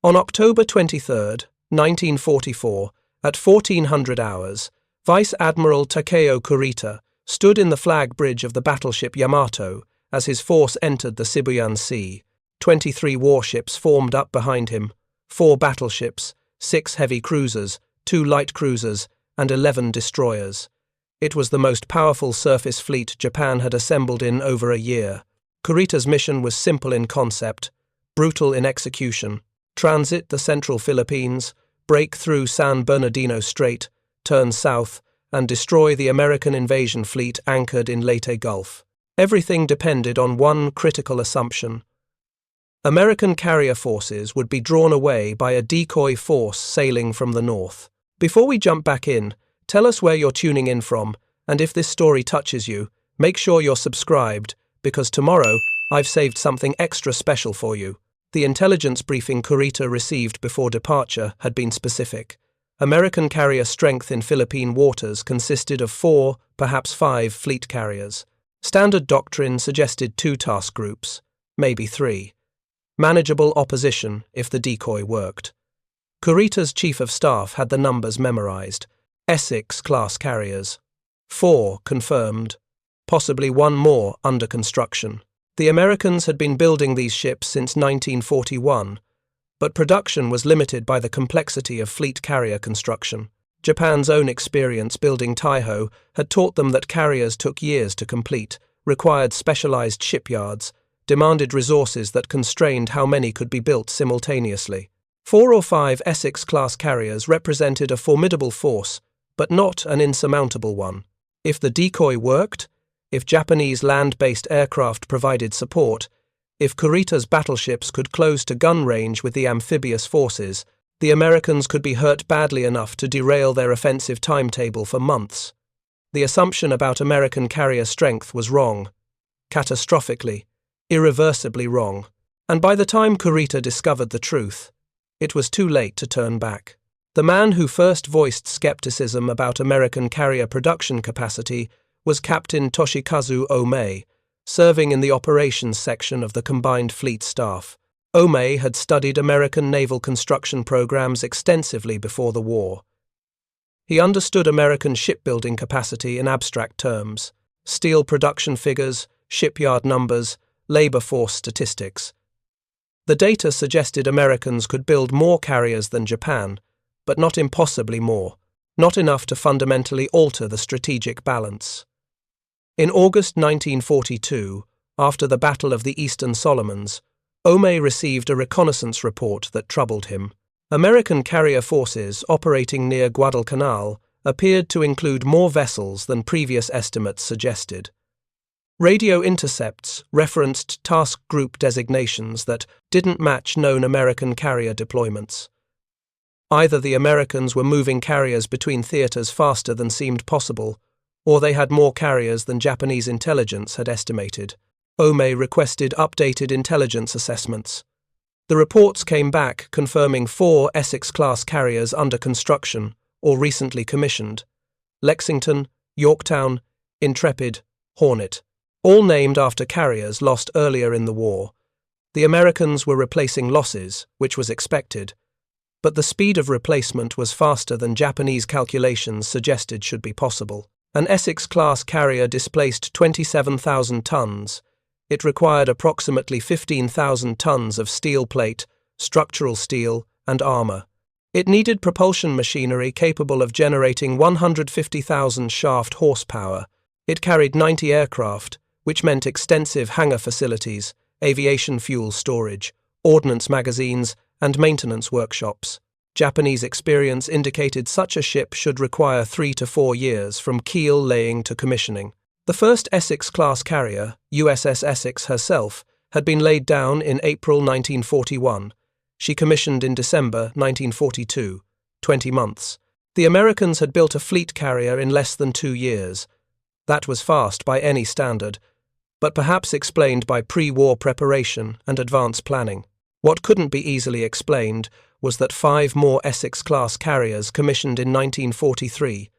On October 23, 1944, at 1400 hours, Vice Admiral Takeo Kurita stood in the flag bridge of the battleship Yamato as his force entered the Sibuyan Sea. 23 warships formed up behind him, 4 battleships, 6 heavy cruisers, 2 light cruisers, and 11 destroyers. It was the most powerful surface fleet Japan had assembled in over a year. Kurita's mission was simple in concept, brutal in execution: transit the central Philippines, break through San Bernardino Strait, turn south, and destroy the American invasion fleet anchored in Leyte Gulf. Everything depended on one critical assumption. American carrier forces would be drawn away by a decoy force sailing from the north. Before we jump back in, tell us where you're tuning in from, and if this story touches you, make sure you're subscribed, because tomorrow I've saved something extra special for you. The intelligence briefing Kurita received before departure had been specific. American carrier strength in Philippine waters consisted of 4, perhaps 5 fleet carriers. Standard doctrine suggested 2 task groups, maybe 3. Manageable opposition if the decoy worked. Kurita's chief of staff had the numbers memorized. Essex class carriers. 4 confirmed, possibly 1 more under construction. The Americans had been building these ships since 1941, but production was limited by the complexity of fleet carrier construction. Japan's own experience building Taiho had taught them that carriers took years to complete, required specialized shipyards, demanded resources that constrained how many could be built simultaneously. 4 or 5 Essex-class carriers represented a formidable force, but not an insurmountable one. If the decoy worked, if Japanese land-based aircraft provided support, if Kurita's battleships could close to gun range with the amphibious forces, the Americans could be hurt badly enough to derail their offensive timetable for months. The assumption about American carrier strength was wrong. Catastrophically, irreversibly wrong. And by the time Kurita discovered the truth, it was too late to turn back. The man who first voiced skepticism about American carrier production capacity was Captain Toshikazu Omei, serving in the operations section of the Combined Fleet Staff. Omei had studied American naval construction programs extensively before the war. He understood American shipbuilding capacity in abstract terms: steel production figures, shipyard numbers, labor force statistics. The data suggested Americans could build more carriers than Japan, but not impossibly more, not enough to fundamentally alter the strategic balance. In August 1942, after the Battle of the Eastern Solomons, Omei received a reconnaissance report that troubled him. American carrier forces operating near Guadalcanal appeared to include more vessels than previous estimates suggested. Radio intercepts referenced task group designations that didn't match known American carrier deployments. Either the Americans were moving carriers between theaters faster than seemed possible, or they had more carriers than Japanese intelligence had estimated. Omei requested updated intelligence assessments. The reports came back confirming 4 Essex-class carriers under construction or recently commissioned: Lexington, Yorktown, Intrepid, Hornet, all named after carriers lost earlier in the war. The Americans were replacing losses, which was expected, but the speed of replacement was faster than Japanese calculations suggested should be possible. An Essex-class carrier displaced 27,000 tons. It required approximately 15,000 tons of steel plate, structural steel, and armor. It needed propulsion machinery capable of generating 150,000 shaft horsepower. It carried 90 aircraft, which meant extensive hangar facilities, aviation fuel storage, ordnance magazines, and maintenance workshops. Japanese experience indicated such a ship should require 3 to 4 years from keel laying to commissioning. The first Essex-class carrier, USS Essex herself, had been laid down in April 1941. She commissioned in December 1942, 20 months. The Americans had built a fleet carrier in less than 2 years. That was fast by any standard, but perhaps explained by pre-war preparation and advance planning. What couldn't be easily explained was that 5 more Essex-class carriers commissioned in 1943,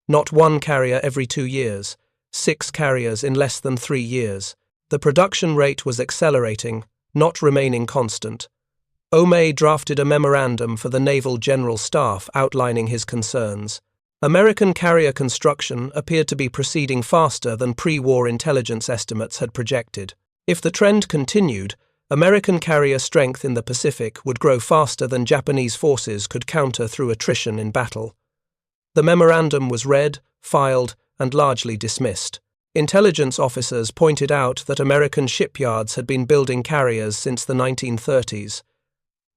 not 1 carrier every 2 years, 6 carriers in less than 3 years. The production rate was accelerating, not remaining constant. Omei drafted a memorandum for the Naval General Staff outlining his concerns. American carrier construction appeared to be proceeding faster than pre-war intelligence estimates had projected. If the trend continued, American carrier strength in the Pacific would grow faster than Japanese forces could counter through attrition in battle. The memorandum was read, filed, and largely dismissed. Intelligence officers pointed out that American shipyards had been building carriers since the 1930s.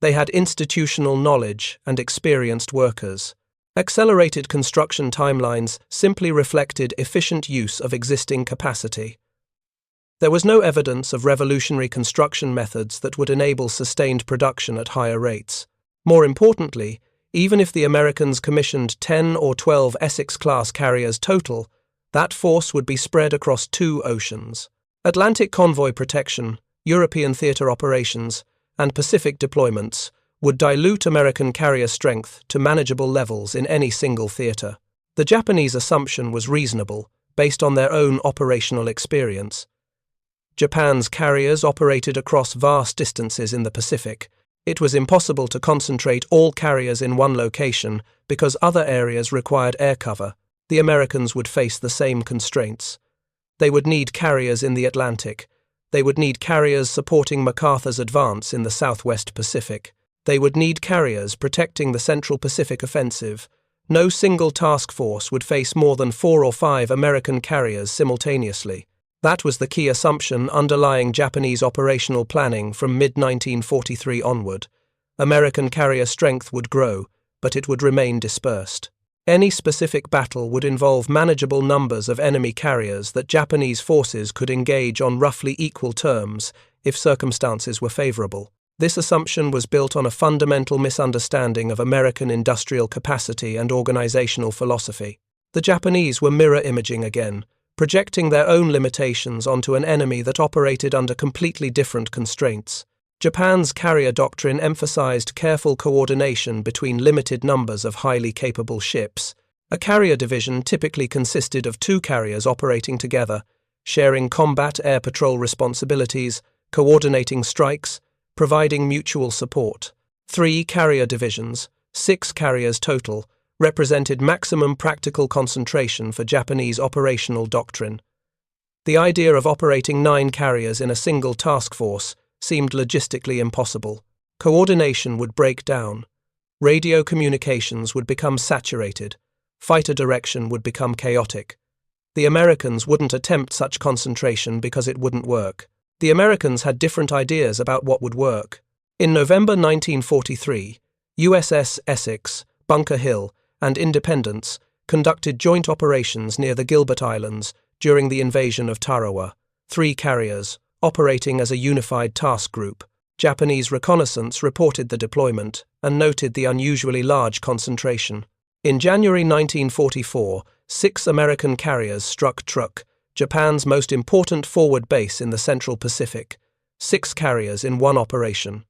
They had institutional knowledge and experienced workers. Accelerated construction timelines simply reflected efficient use of existing capacity. There was no evidence of revolutionary construction methods that would enable sustained production at higher rates. More importantly, even if the Americans commissioned 10 or 12 Essex-class carriers total, that force would be spread across 2 oceans. Atlantic convoy protection, European theater operations, and Pacific deployments would dilute American carrier strength to manageable levels in any single theater. The Japanese assumption was reasonable, based on their own operational experience. Japan's carriers operated across vast distances in the Pacific. It was impossible to concentrate all carriers in one location because other areas required air cover. The Americans would face the same constraints. They would need carriers in the Atlantic. They would need carriers supporting MacArthur's advance in the Southwest Pacific. They would need carriers protecting the Central Pacific offensive. No single task force would face more than 4 or 5 American carriers simultaneously. That was the key assumption underlying Japanese operational planning from mid-1943 onward. American carrier strength would grow, but it would remain dispersed. Any specific battle would involve manageable numbers of enemy carriers that Japanese forces could engage on roughly equal terms if circumstances were favorable. This assumption was built on a fundamental misunderstanding of American industrial capacity and organizational philosophy. The Japanese were mirror imaging again, projecting their own limitations onto an enemy that operated under completely different constraints. Japan's carrier doctrine emphasized careful coordination between limited numbers of highly capable ships. A carrier division typically consisted of 2 carriers operating together, sharing combat air patrol responsibilities, coordinating strikes, providing mutual support. 3 carrier divisions, 6 carriers total, represented maximum practical concentration for Japanese operational doctrine. The idea of operating 9 carriers in a single task force seemed logistically impossible. Coordination would break down. Radio communications would become saturated. Fighter direction would become chaotic. The Americans wouldn't attempt such concentration because it wouldn't work. The Americans had different ideas about what would work. In November 1943, USS Essex, Bunker Hill, and Independence conducted joint operations near the Gilbert Islands during the invasion of Tarawa. 3 carriers, operating as a unified task group. Japanese reconnaissance reported the deployment and noted the unusually large concentration. In January 1944, 6 American carriers struck Truk, Japan's most important forward base in the Central Pacific. 6 carriers in one operation.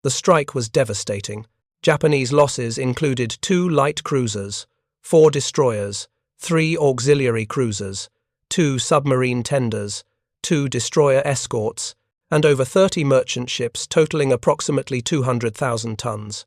The strike was devastating. Japanese losses included 2 light cruisers, 4 destroyers, 3 auxiliary cruisers, 2 submarine tenders, 2 destroyer escorts, and over 30 merchant ships totaling approximately 200,000 tons.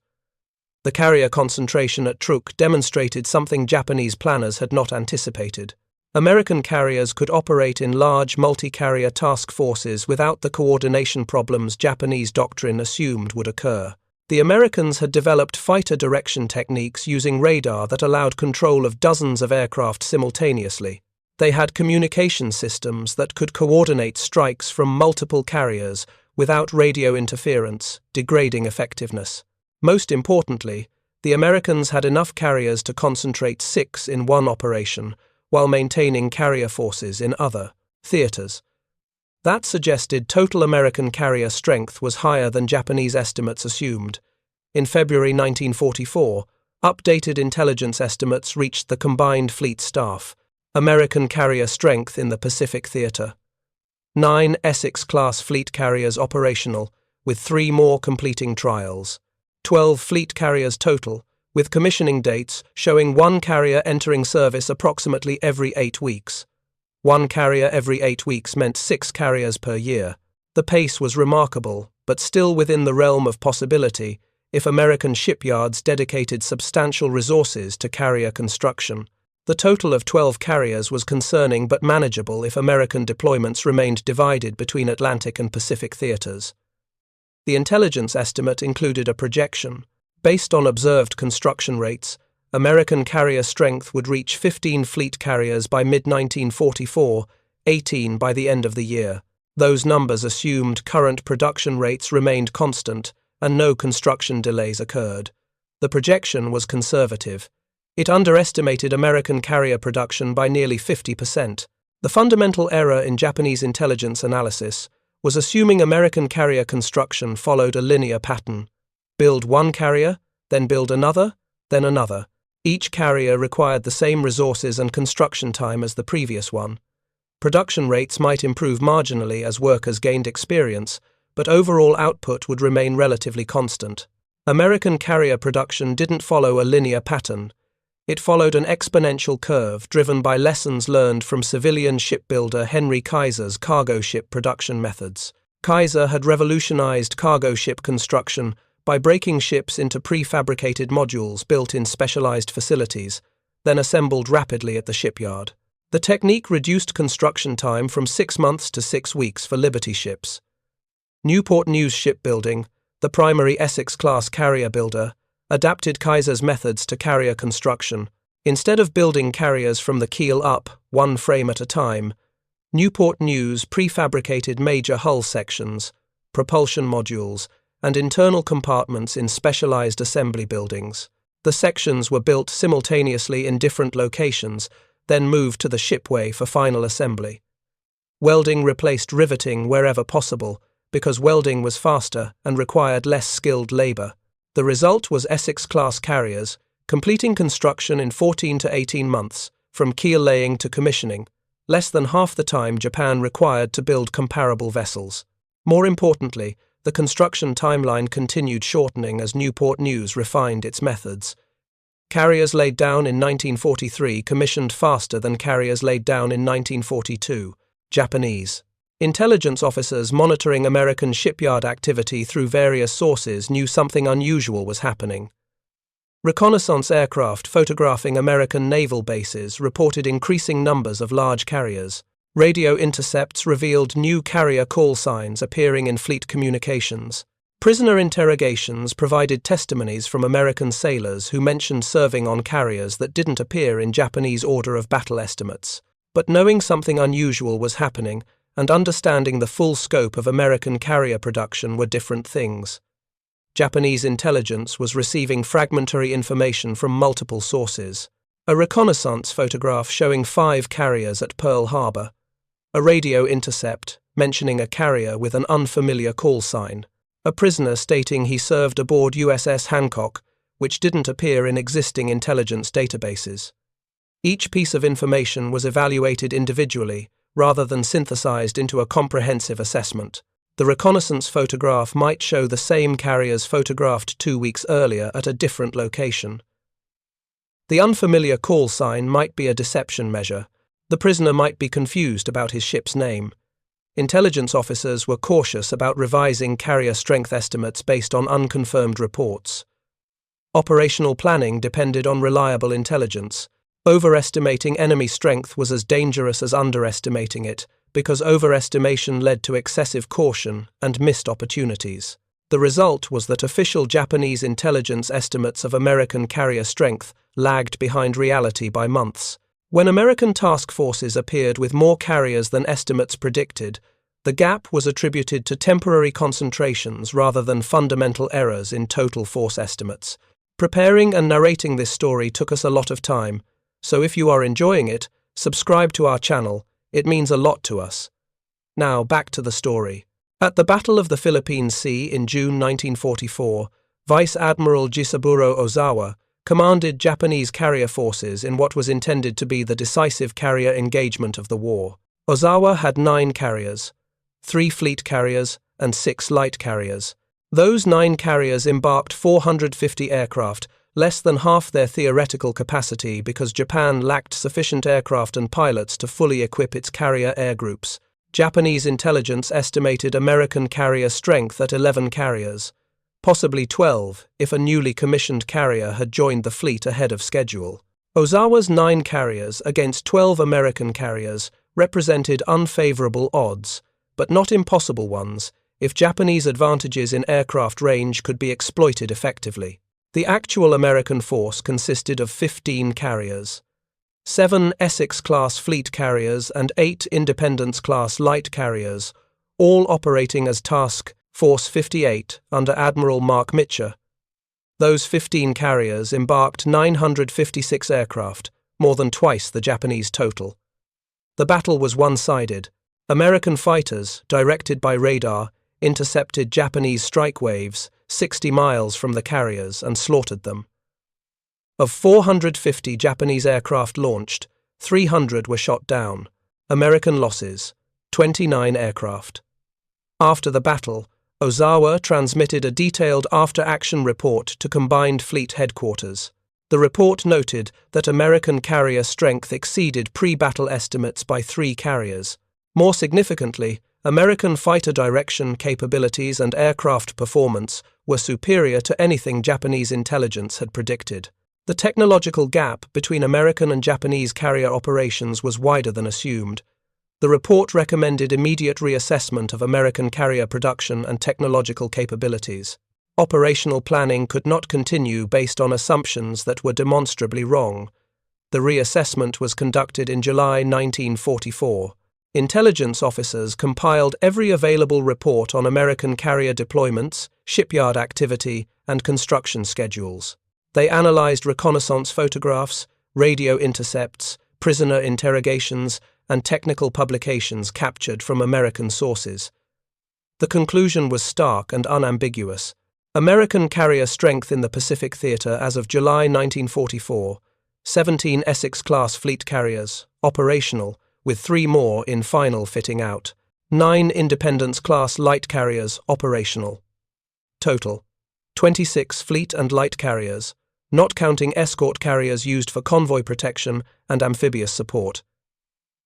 The carrier concentration at Truk demonstrated something Japanese planners had not anticipated. American carriers could operate in large multi-carrier task forces without the coordination problems Japanese doctrine assumed would occur. The Americans had developed fighter direction techniques using radar that allowed control of dozens of aircraft simultaneously. They had communication systems that could coordinate strikes from multiple carriers without radio interference, degrading effectiveness. Most importantly, the Americans had enough carriers to concentrate 6 in one operation, while maintaining carrier forces in other theaters. That suggested total American carrier strength was higher than Japanese estimates assumed. In February 1944, updated intelligence estimates reached the combined fleet staff. American carrier strength in the Pacific theater. 9 Essex-class fleet carriers operational, with 3 more completing trials. 12 fleet carriers total, with commissioning dates showing 1 carrier entering service approximately every 8 weeks. 1 carrier every 8 weeks meant 6 carriers per year. The pace was remarkable, but still within the realm of possibility if American shipyards dedicated substantial resources to carrier construction. The total of 12 carriers was concerning but manageable if American deployments remained divided between Atlantic and Pacific theaters. The intelligence estimate included a projection. Based on observed construction rates, American carrier strength would reach 15 fleet carriers by mid-1944, 18 by the end of the year. Those numbers assumed current production rates remained constant and no construction delays occurred. The projection was conservative. It underestimated American carrier production by nearly 50%. The fundamental error in Japanese intelligence analysis was assuming American carrier construction followed a linear pattern. Build one carrier, then build another, then another. Each carrier required the same resources and construction time as the previous one. Production rates might improve marginally as workers gained experience, but overall output would remain relatively constant. American carrier production didn't follow a linear pattern. It followed an exponential curve driven by lessons learned from civilian shipbuilder Henry Kaiser's cargo ship production methods. Kaiser had revolutionized cargo ship construction by breaking ships into prefabricated modules built in specialized facilities, then assembled rapidly at the shipyard. The technique reduced construction time from 6 months to 6 weeks for Liberty ships. Newport News Shipbuilding, the primary Essex-class carrier builder, adapted Kaiser's methods to carrier construction. Instead of building carriers from the keel up, one frame at a time, Newport News prefabricated major hull sections, propulsion modules, and internal compartments in specialized assembly buildings. The sections were built simultaneously in different locations, then moved to the shipway for final assembly. Welding replaced riveting wherever possible, because welding was faster and required less skilled labor. The result was Essex-class carriers, completing construction in 14 to 18 months, from keel laying to commissioning, less than half the time Japan required to build comparable vessels. More importantly, the construction timeline continued shortening as Newport News refined its methods. Carriers laid down in 1943 commissioned faster than carriers laid down in 1942. Japanese intelligence officers monitoring American shipyard activity through various sources knew something unusual was happening. Reconnaissance aircraft photographing American naval bases reported increasing numbers of large carriers. Radio intercepts revealed new carrier call signs appearing in fleet communications. Prisoner interrogations provided testimonies from American sailors who mentioned serving on carriers that didn't appear in Japanese order of battle estimates. But knowing something unusual was happening and understanding the full scope of American carrier production were different things. Japanese intelligence was receiving fragmentary information from multiple sources. A reconnaissance photograph showing 5 carriers at Pearl Harbor. A radio intercept mentioning a carrier with an unfamiliar call sign. A prisoner stating he served aboard USS Hancock, which didn't appear in existing intelligence databases. Each piece of information was evaluated individually, rather than synthesized into a comprehensive assessment. The reconnaissance photograph might show the same carriers photographed 2 weeks earlier at a different location. The unfamiliar call sign might be a deception measure. The prisoner might be confused about his ship's name. Intelligence officers were cautious about revising carrier strength estimates based on unconfirmed reports. Operational planning depended on reliable intelligence. Overestimating enemy strength was as dangerous as underestimating it, because overestimation led to excessive caution and missed opportunities. The result was that official Japanese intelligence estimates of American carrier strength lagged behind reality by months. When American task forces appeared with more carriers than estimates predicted, the gap was attributed to temporary concentrations rather than fundamental errors in total force estimates. Preparing and narrating this story took us a lot of time, so if you are enjoying it, subscribe to our channel. It means a lot to us. Now, back to the story. At the Battle of the Philippine Sea in June 1944, Vice Admiral Jisaburo Ozawa commanded Japanese carrier forces in what was intended to be the decisive carrier engagement of the war. Ozawa had 9 carriers, 3 fleet carriers and 6 light carriers. Those 9 carriers embarked 450 aircraft, less than half their theoretical capacity because Japan lacked sufficient aircraft and pilots to fully equip its carrier air groups. Japanese intelligence estimated American carrier strength at 11 carriers, possibly 12 if a newly commissioned carrier had joined the fleet ahead of schedule. Ozawa's 9 carriers against 12 American carriers represented unfavorable odds, but not impossible ones, if Japanese advantages in aircraft range could be exploited effectively. The actual American force consisted of 15 carriers, 7 Essex-class fleet carriers and 8 Independence-class light carriers, all operating as Task Force 58 under Admiral Mark Mitchell. Those 15 carriers embarked 956 aircraft, more than twice the Japanese total. The battle was one-sided. American fighters, directed by radar, intercepted Japanese strike waves 60 miles from the carriers and slaughtered them. Of 450 Japanese aircraft launched, 300 were shot down. American losses: 29 aircraft. After the battle, Ozawa transmitted a detailed after-action report to Combined Fleet Headquarters. The report noted that American carrier strength exceeded pre-battle estimates by 3 carriers. More significantly, American fighter direction capabilities and aircraft performance were superior to anything Japanese intelligence had predicted. The technological gap between American and Japanese carrier operations was wider than assumed. The report recommended immediate reassessment of American carrier production and technological capabilities. Operational planning could not continue based on assumptions that were demonstrably wrong. The reassessment was conducted in July 1944. Intelligence officers compiled every available report on American carrier deployments, shipyard activity, and construction schedules. They analyzed reconnaissance photographs, radio intercepts, prisoner interrogations, and technical publications captured from American sources. The conclusion was stark and unambiguous. American carrier strength in the Pacific Theater as of July 1944, 17 Essex-class fleet carriers, operational, with 3 more in final fitting out. 9 Independence-class light carriers, operational. Total: 26 fleet and light carriers, not counting escort carriers used for convoy protection and amphibious support.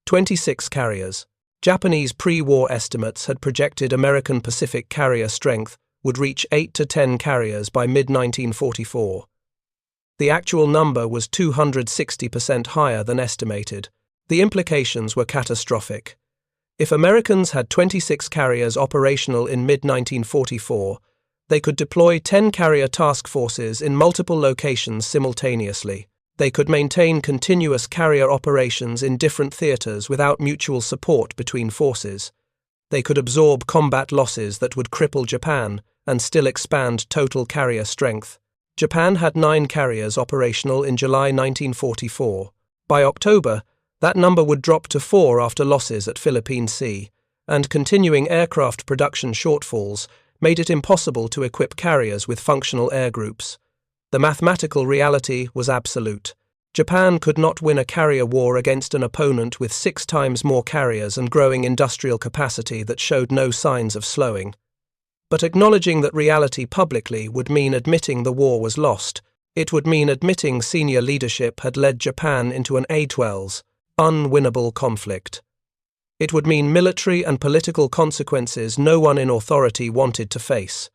26 carriers. Japanese pre-war estimates had projected American Pacific carrier strength would reach 8 to 10 carriers by mid-1944. The actual number was 260% higher than estimated. The implications were catastrophic. If Americans had 26 carriers operational in mid-1944, they could deploy 10 carrier task forces in multiple locations simultaneously. They could maintain continuous carrier operations in different theaters without mutual support between forces. They could absorb combat losses that would cripple Japan and still expand total carrier strength. Japan had 9 carriers operational in July 1944. By October, that number would drop to 4 after losses at Philippine Sea, and continuing aircraft production shortfalls made it impossible to equip carriers with functional air groups. The mathematical reality was absolute. Japan could not win a carrier war against an opponent with 6 times more carriers and growing industrial capacity that showed no signs of slowing. But acknowledging that reality publicly would mean admitting the war was lost. It would mean admitting senior leadership had led Japan into an A-12's unwinnable conflict. It would mean military and political consequences no one in authority wanted to face.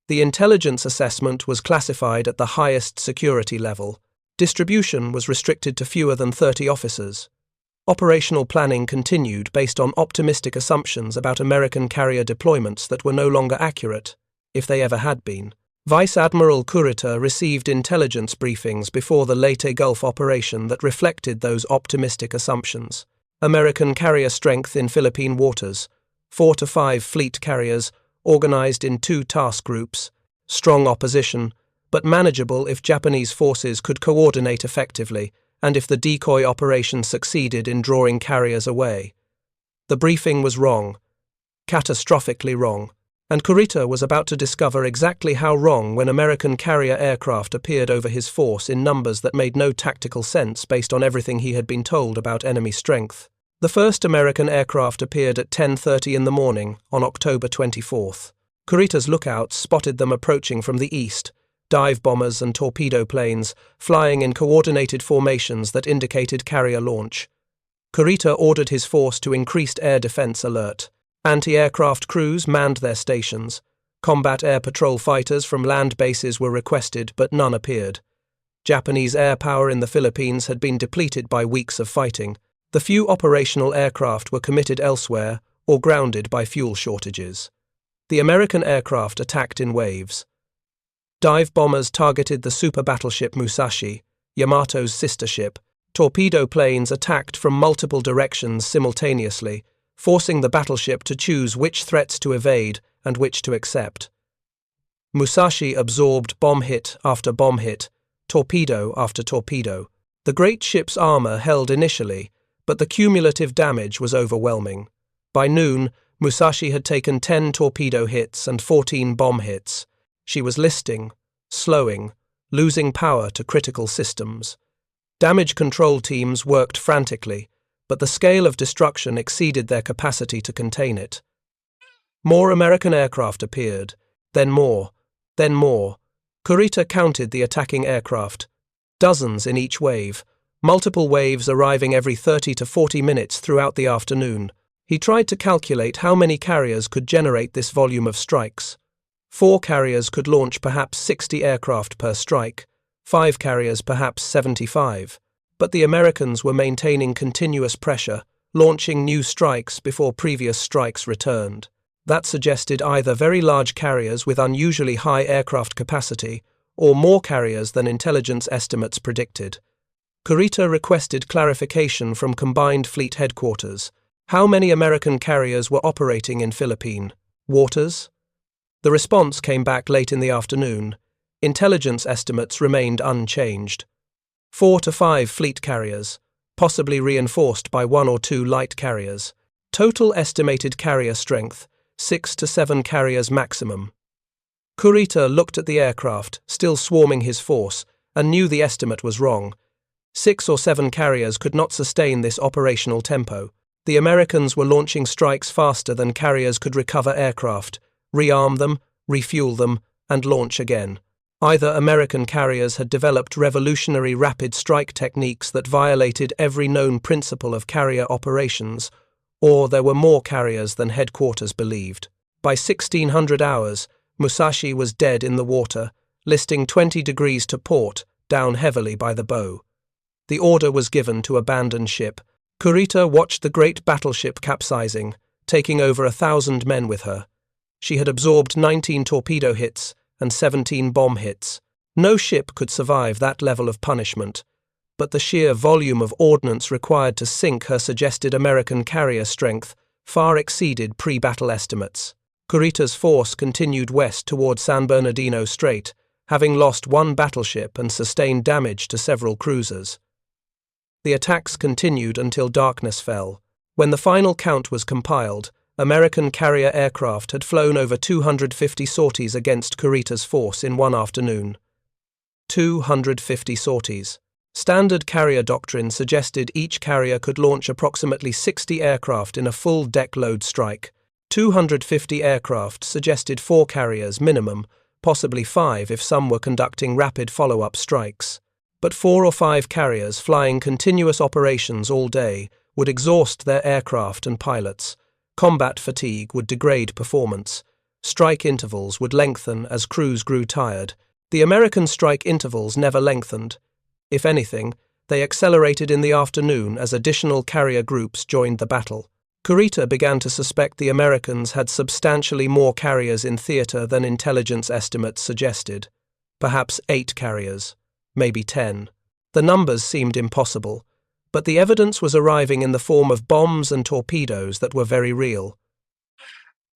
The intelligence assessment was classified at the highest security level. Distribution was restricted to fewer than 30 officers. Operational planning continued based on optimistic assumptions about American carrier deployments that were no longer accurate, if they ever had been. Vice Admiral Kurita received intelligence briefings before the Leyte Gulf operation that reflected those optimistic assumptions. American carrier strength in Philippine waters, 4 to 5 fleet carriers, organized in 2 task groups, strong opposition, but manageable if Japanese forces could coordinate effectively and if the decoy operation succeeded in drawing carriers away. The briefing was wrong, catastrophically wrong, and Kurita was about to discover exactly how wrong when American carrier aircraft appeared over his force in numbers that made no tactical sense based on everything he had been told about enemy strength. The first American aircraft appeared at 10:30 in the morning on October 24th. Kurita's lookouts spotted them approaching from the east, dive bombers and torpedo planes flying in coordinated formations that indicated carrier launch. Kurita ordered his force to increased air defense alert. Anti-aircraft crews manned their stations. Combat air patrol fighters from land bases were requested, but none appeared. Japanese air power in the Philippines had been depleted by weeks of fighting. The few operational aircraft were committed elsewhere or grounded by fuel shortages. The American aircraft attacked in waves. Dive bombers targeted the super battleship Musashi, Yamato's sister ship. Torpedo planes attacked from multiple directions simultaneously, forcing the battleship to choose which threats to evade and which to accept. Musashi absorbed bomb hit after bomb hit, torpedo after torpedo. The great ship's armor held initially, but the cumulative damage was overwhelming. By noon, Musashi had taken 10 torpedo hits and 14 bomb hits. She was listing, slowing, losing power to critical systems. Damage control teams worked frantically, but the scale of destruction exceeded their capacity to contain it. More American aircraft appeared, then more, then more. Kurita counted the attacking aircraft, dozens in each wave, multiple waves arriving every 30 to 40 minutes throughout the afternoon. He tried to calculate how many carriers could generate this volume of strikes. 4 carriers could launch perhaps 60 aircraft per strike, 5 carriers perhaps 75. But the Americans were maintaining continuous pressure, launching new strikes before previous strikes returned. That suggested either very large carriers with unusually high aircraft capacity or more carriers than intelligence estimates predicted. Kurita requested clarification from Combined Fleet Headquarters. How many American carriers were operating in Philippine waters? The response came back late in the afternoon. Intelligence estimates remained unchanged. 4 to 5 fleet carriers, possibly reinforced by 1 or 2 light carriers. Total estimated carrier strength, 6 to 7 carriers maximum. Kurita looked at the aircraft, still swarming his force, and knew the estimate was wrong. 6 or 7 carriers could not sustain this operational tempo. The Americans were launching strikes faster than carriers could recover aircraft, rearm them, refuel them, and launch again. Either American carriers had developed revolutionary rapid strike techniques that violated every known principle of carrier operations, or there were more carriers than headquarters believed. By 1600 hours, Musashi was dead in the water, listing 20 degrees to port, down heavily by the bow. The order was given to abandon ship. Kurita watched the great battleship capsizing, taking over 1,000 men with her. She had absorbed 19 torpedo hits and 17 bomb hits. No ship could survive that level of punishment, but the sheer volume of ordnance required to sink her suggested American carrier strength far exceeded pre-battle estimates. Kurita's force continued west toward San Bernardino Strait, having lost 1 battleship and sustained damage to several cruisers. The attacks continued until darkness fell. When the final count was compiled, American carrier aircraft had flown over 250 sorties against Kurita's force in one afternoon. 250 sorties. Standard carrier doctrine suggested each carrier could launch approximately 60 aircraft in a full deck load strike. 250 aircraft suggested 4 carriers minimum, possibly 5 if some were conducting rapid follow-up strikes. But 4 or 5 carriers flying continuous operations all day would exhaust their aircraft and pilots. Combat fatigue would degrade performance. Strike intervals would lengthen as crews grew tired. The American strike intervals never lengthened. If anything, they accelerated in the afternoon as additional carrier groups joined the battle. Kurita began to suspect the Americans had substantially more carriers in theater than intelligence estimates suggested. Perhaps 8 carriers. Maybe 10. The numbers seemed impossible, but the evidence was arriving in the form of bombs and torpedoes that were very real.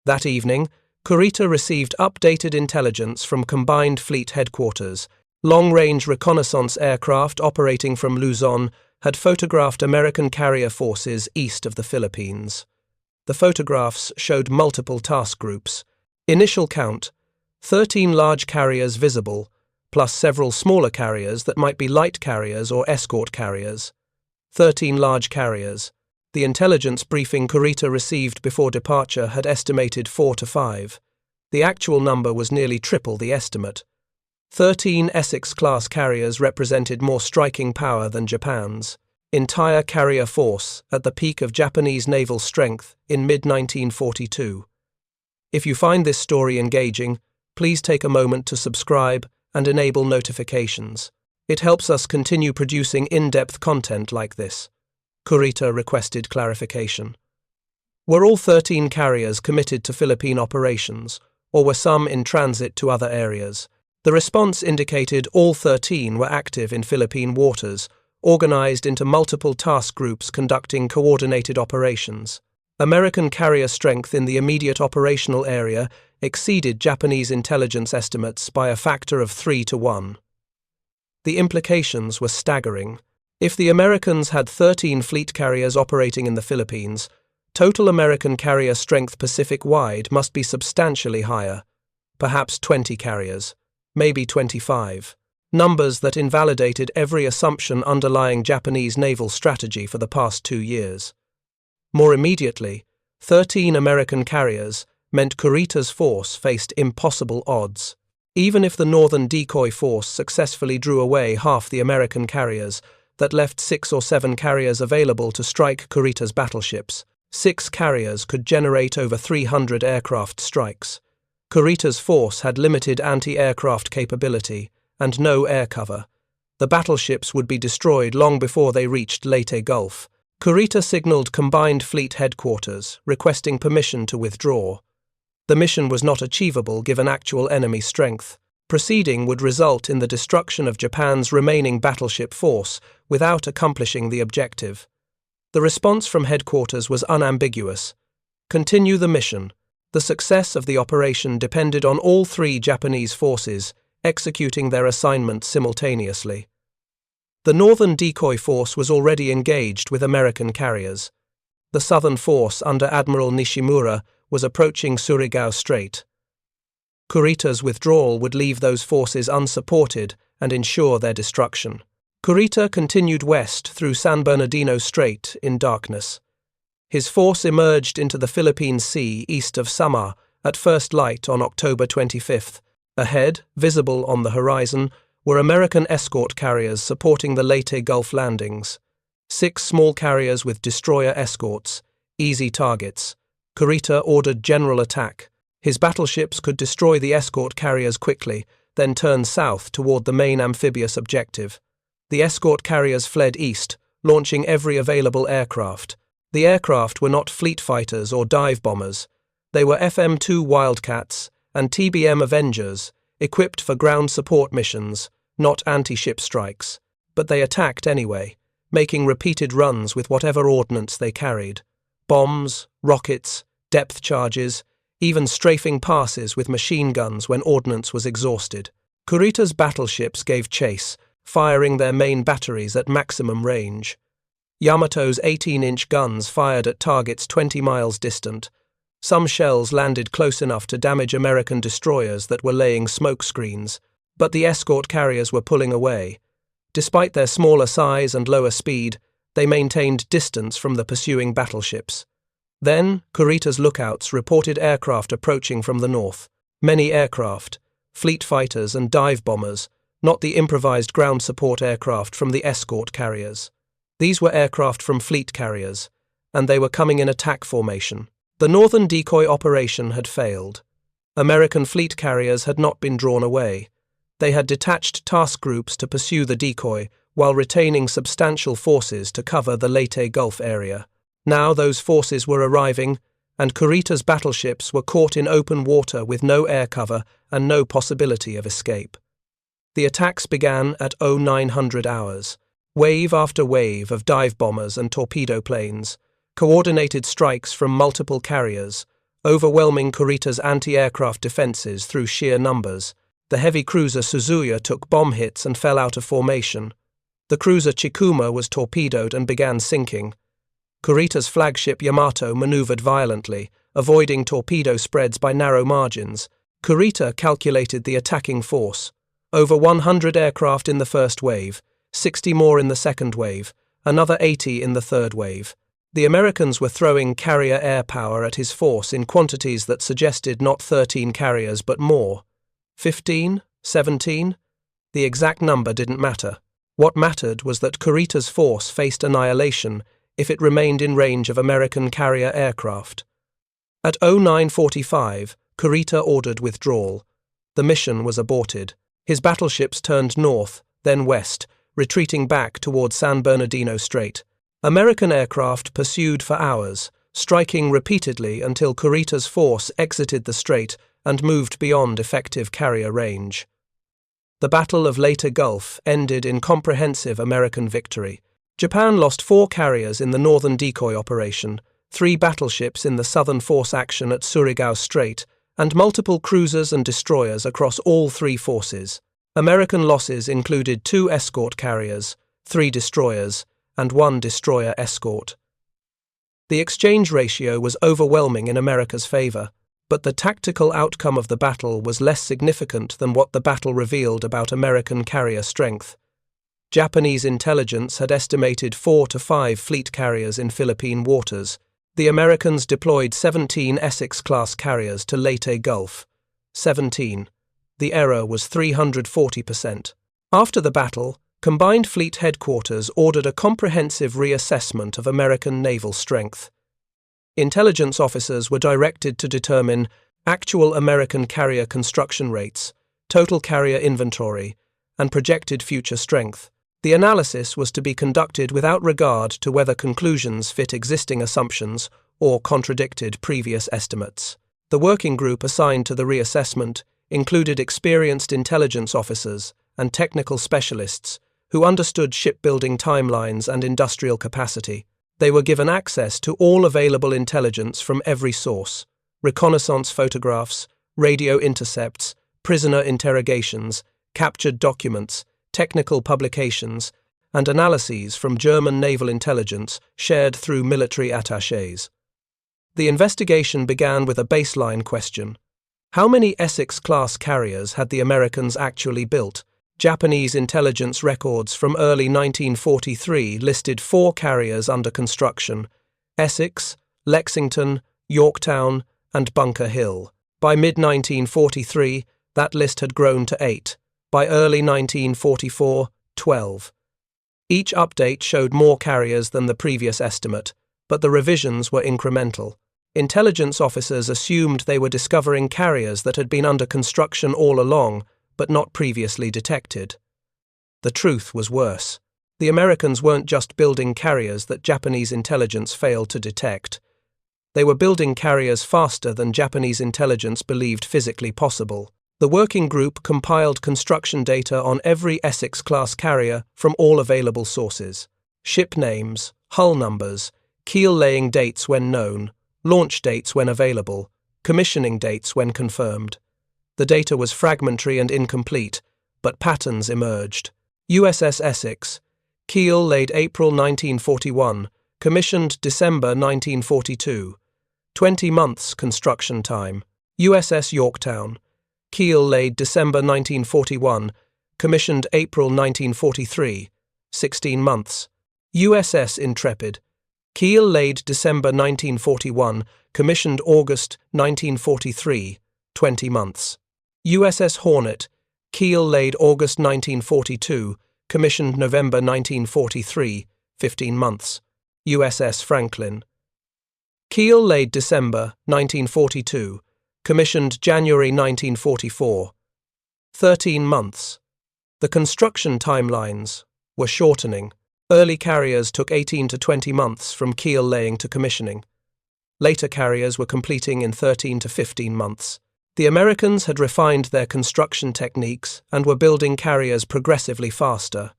That evening, Kurita received updated intelligence from Combined Fleet Headquarters. Long-range reconnaissance aircraft operating from Luzon had photographed American carrier forces east of the Philippines. The photographs showed multiple task groups. Initial count: 13 large carriers visible, plus several smaller carriers that might be light carriers or escort carriers. 13 large carriers. The intelligence briefing Kurita received before departure had estimated 4 to 5. The actual number was nearly triple the estimate. 13 Essex-class carriers represented more striking power than Japan's. entire carrier force at the peak of Japanese naval strength in mid-1942. If you find this story engaging, please take a moment to subscribe and enable notifications. It helps us continue producing in-depth content like this. Kurita requested clarification. Were all 13 carriers committed to Philippine operations, or were some in transit to other areas? The response indicated all 13 were active in Philippine waters, organized into multiple task groups conducting coordinated operations. American carrier strength in the immediate operational area exceeded Japanese intelligence estimates by a factor of 3 to 1. The implications were staggering. If the Americans had 13 fleet carriers operating in the Philippines, total American carrier strength Pacific-wide must be substantially higher, perhaps 20 carriers, maybe 25, numbers that invalidated every assumption underlying Japanese naval strategy for the past 2 years. More immediately, 13 American carriers meant Kurita's force faced impossible odds. Even if the northern decoy force successfully drew away half the American carriers, that left 6 or 7 carriers available to strike Kurita's battleships, 6 carriers could generate over 300 aircraft strikes. Kurita's force had limited anti-aircraft capability and no air cover. The battleships would be destroyed long before they reached Leyte Gulf. Kurita signaled Combined Fleet Headquarters, requesting permission to withdraw. The mission was not achievable given actual enemy strength. Proceeding would result in the destruction of Japan's remaining battleship force without accomplishing the objective. The response from headquarters was unambiguous. Continue the mission. The success of the operation depended on all 3 Japanese forces executing their assignment simultaneously. The northern decoy force was already engaged with American carriers. The southern force under Admiral Nishimura was approaching Surigao Strait. Kurita's withdrawal would leave those forces unsupported and ensure their destruction. Kurita continued west through San Bernardino Strait in darkness. His force emerged into the Philippine Sea east of Samar at first light on October 25th. Ahead, visible on the horizon, were American escort carriers supporting the Leyte Gulf landings. 6 small carriers with destroyer escorts, easy targets. Kurita ordered general attack. His battleships could destroy the escort carriers quickly, then turn south toward the main amphibious objective. The escort carriers fled east, launching every available aircraft. The aircraft were not fleet fighters or dive bombers. They were FM-2 Wildcats and TBM Avengers, equipped for ground support missions, not anti-ship strikes. But they attacked anyway, making repeated runs with whatever ordnance they carried. Bombs, rockets, depth charges, even strafing passes with machine guns when ordnance was exhausted. Kurita's battleships gave chase, firing their main batteries at maximum range. Yamato's 18-inch guns fired at targets 20 miles distant. Some shells landed close enough to damage American destroyers that were laying smoke screens, but the escort carriers were pulling away. Despite their smaller size and lower speed, they maintained distance from the pursuing battleships. Then, Kurita's lookouts reported aircraft approaching from the north. Many aircraft, fleet fighters and dive bombers, not the improvised ground support aircraft from the escort carriers. These were aircraft from fleet carriers, and they were coming in attack formation. The northern decoy operation had failed. American fleet carriers had not been drawn away. They had detached task groups to pursue the decoy while retaining substantial forces to cover the Leyte Gulf area. Now those forces were arriving, and Kurita's battleships were caught in open water with no air cover and no possibility of escape. The attacks began at 0900 hours. Wave after wave of dive bombers and torpedo planes, coordinated strikes from multiple carriers, overwhelming Kurita's anti-aircraft defenses through sheer numbers. The heavy cruiser Suzuya took bomb hits and fell out of formation. The cruiser Chikuma was torpedoed and began sinking. Kurita's flagship Yamato maneuvered violently, avoiding torpedo spreads by narrow margins. Kurita calculated the attacking force. Over 100 aircraft in the first wave, 60 more in the second wave, another 80 in the third wave. The Americans were throwing carrier air power at his force in quantities that suggested not 13 carriers but more. 15? 17? The exact number didn't matter. What mattered was that Kurita's force faced annihilation if it remained in range of American carrier aircraft. At 09:45, Kurita ordered withdrawal. The mission was aborted. His battleships turned north, then west, retreating back toward San Bernardino Strait. American aircraft pursued for hours, striking repeatedly until Kurita's force exited the strait and moved beyond effective carrier range. The Battle of Leyte Gulf ended in comprehensive American victory. Japan lost 4 carriers in the northern decoy operation, 3 battleships in the southern force action at Surigao Strait, and multiple cruisers and destroyers across all 3 forces. American losses included 2 escort carriers, 3 destroyers, and 1 destroyer escort. The exchange ratio was overwhelming in America's favor, but the tactical outcome of the battle was less significant than what the battle revealed about American carrier strength. Japanese intelligence had estimated 4 to 5 fleet carriers in Philippine waters. The Americans deployed 17 Essex-class carriers to Leyte Gulf. 17. The error was 340%. After the battle, Combined Fleet Headquarters ordered a comprehensive reassessment of American naval strength. Intelligence officers were directed to determine actual American carrier construction rates, total carrier inventory, and projected future strength. The analysis was to be conducted without regard to whether conclusions fit existing assumptions or contradicted previous estimates. The working group assigned to the reassessment included experienced intelligence officers and technical specialists who understood shipbuilding timelines and industrial capacity. They were given access to all available intelligence from every source: reconnaissance photographs, radio intercepts, prisoner interrogations, captured documents, technical publications, and analyses from German naval intelligence shared through military attachés. The investigation began with a baseline question: how many Essex-class carriers had the Americans actually built? Japanese intelligence records from early 1943 listed 4 carriers under construction: Essex, Lexington, Yorktown, and Bunker Hill. By mid-1943, that list had grown to 8. By early 1944, 12. Each update showed more carriers than the previous estimate, but the revisions were incremental. Intelligence officers assumed they were discovering carriers that had been under construction all along, but not previously detected. The truth was worse. The Americans weren't just building carriers that Japanese intelligence failed to detect. They were building carriers faster than Japanese intelligence believed physically possible. The working group compiled construction data on every Essex-class carrier from all available sources: ship names, hull numbers, keel-laying dates when known, launch dates when available, commissioning dates when confirmed. The data was fragmentary and incomplete, but patterns emerged. USS Essex, keel laid April 1941, commissioned December 1942. 20 months construction time. USS Yorktown, keel laid December 1941, commissioned April 1943. 16 months. USS Intrepid, keel laid December 1941, commissioned August 1943. 20 months. USS Hornet, keel laid August 1942, commissioned November 1943, 15 months. USS Franklin, keel laid December 1942, commissioned January 1944, 13 months. The construction timelines were shortening. Early carriers took 18 to 20 months from keel laying to commissioning. Later carriers were completing in 13 to 15 months. The Americans had refined their construction techniques and were building carriers progressively faster.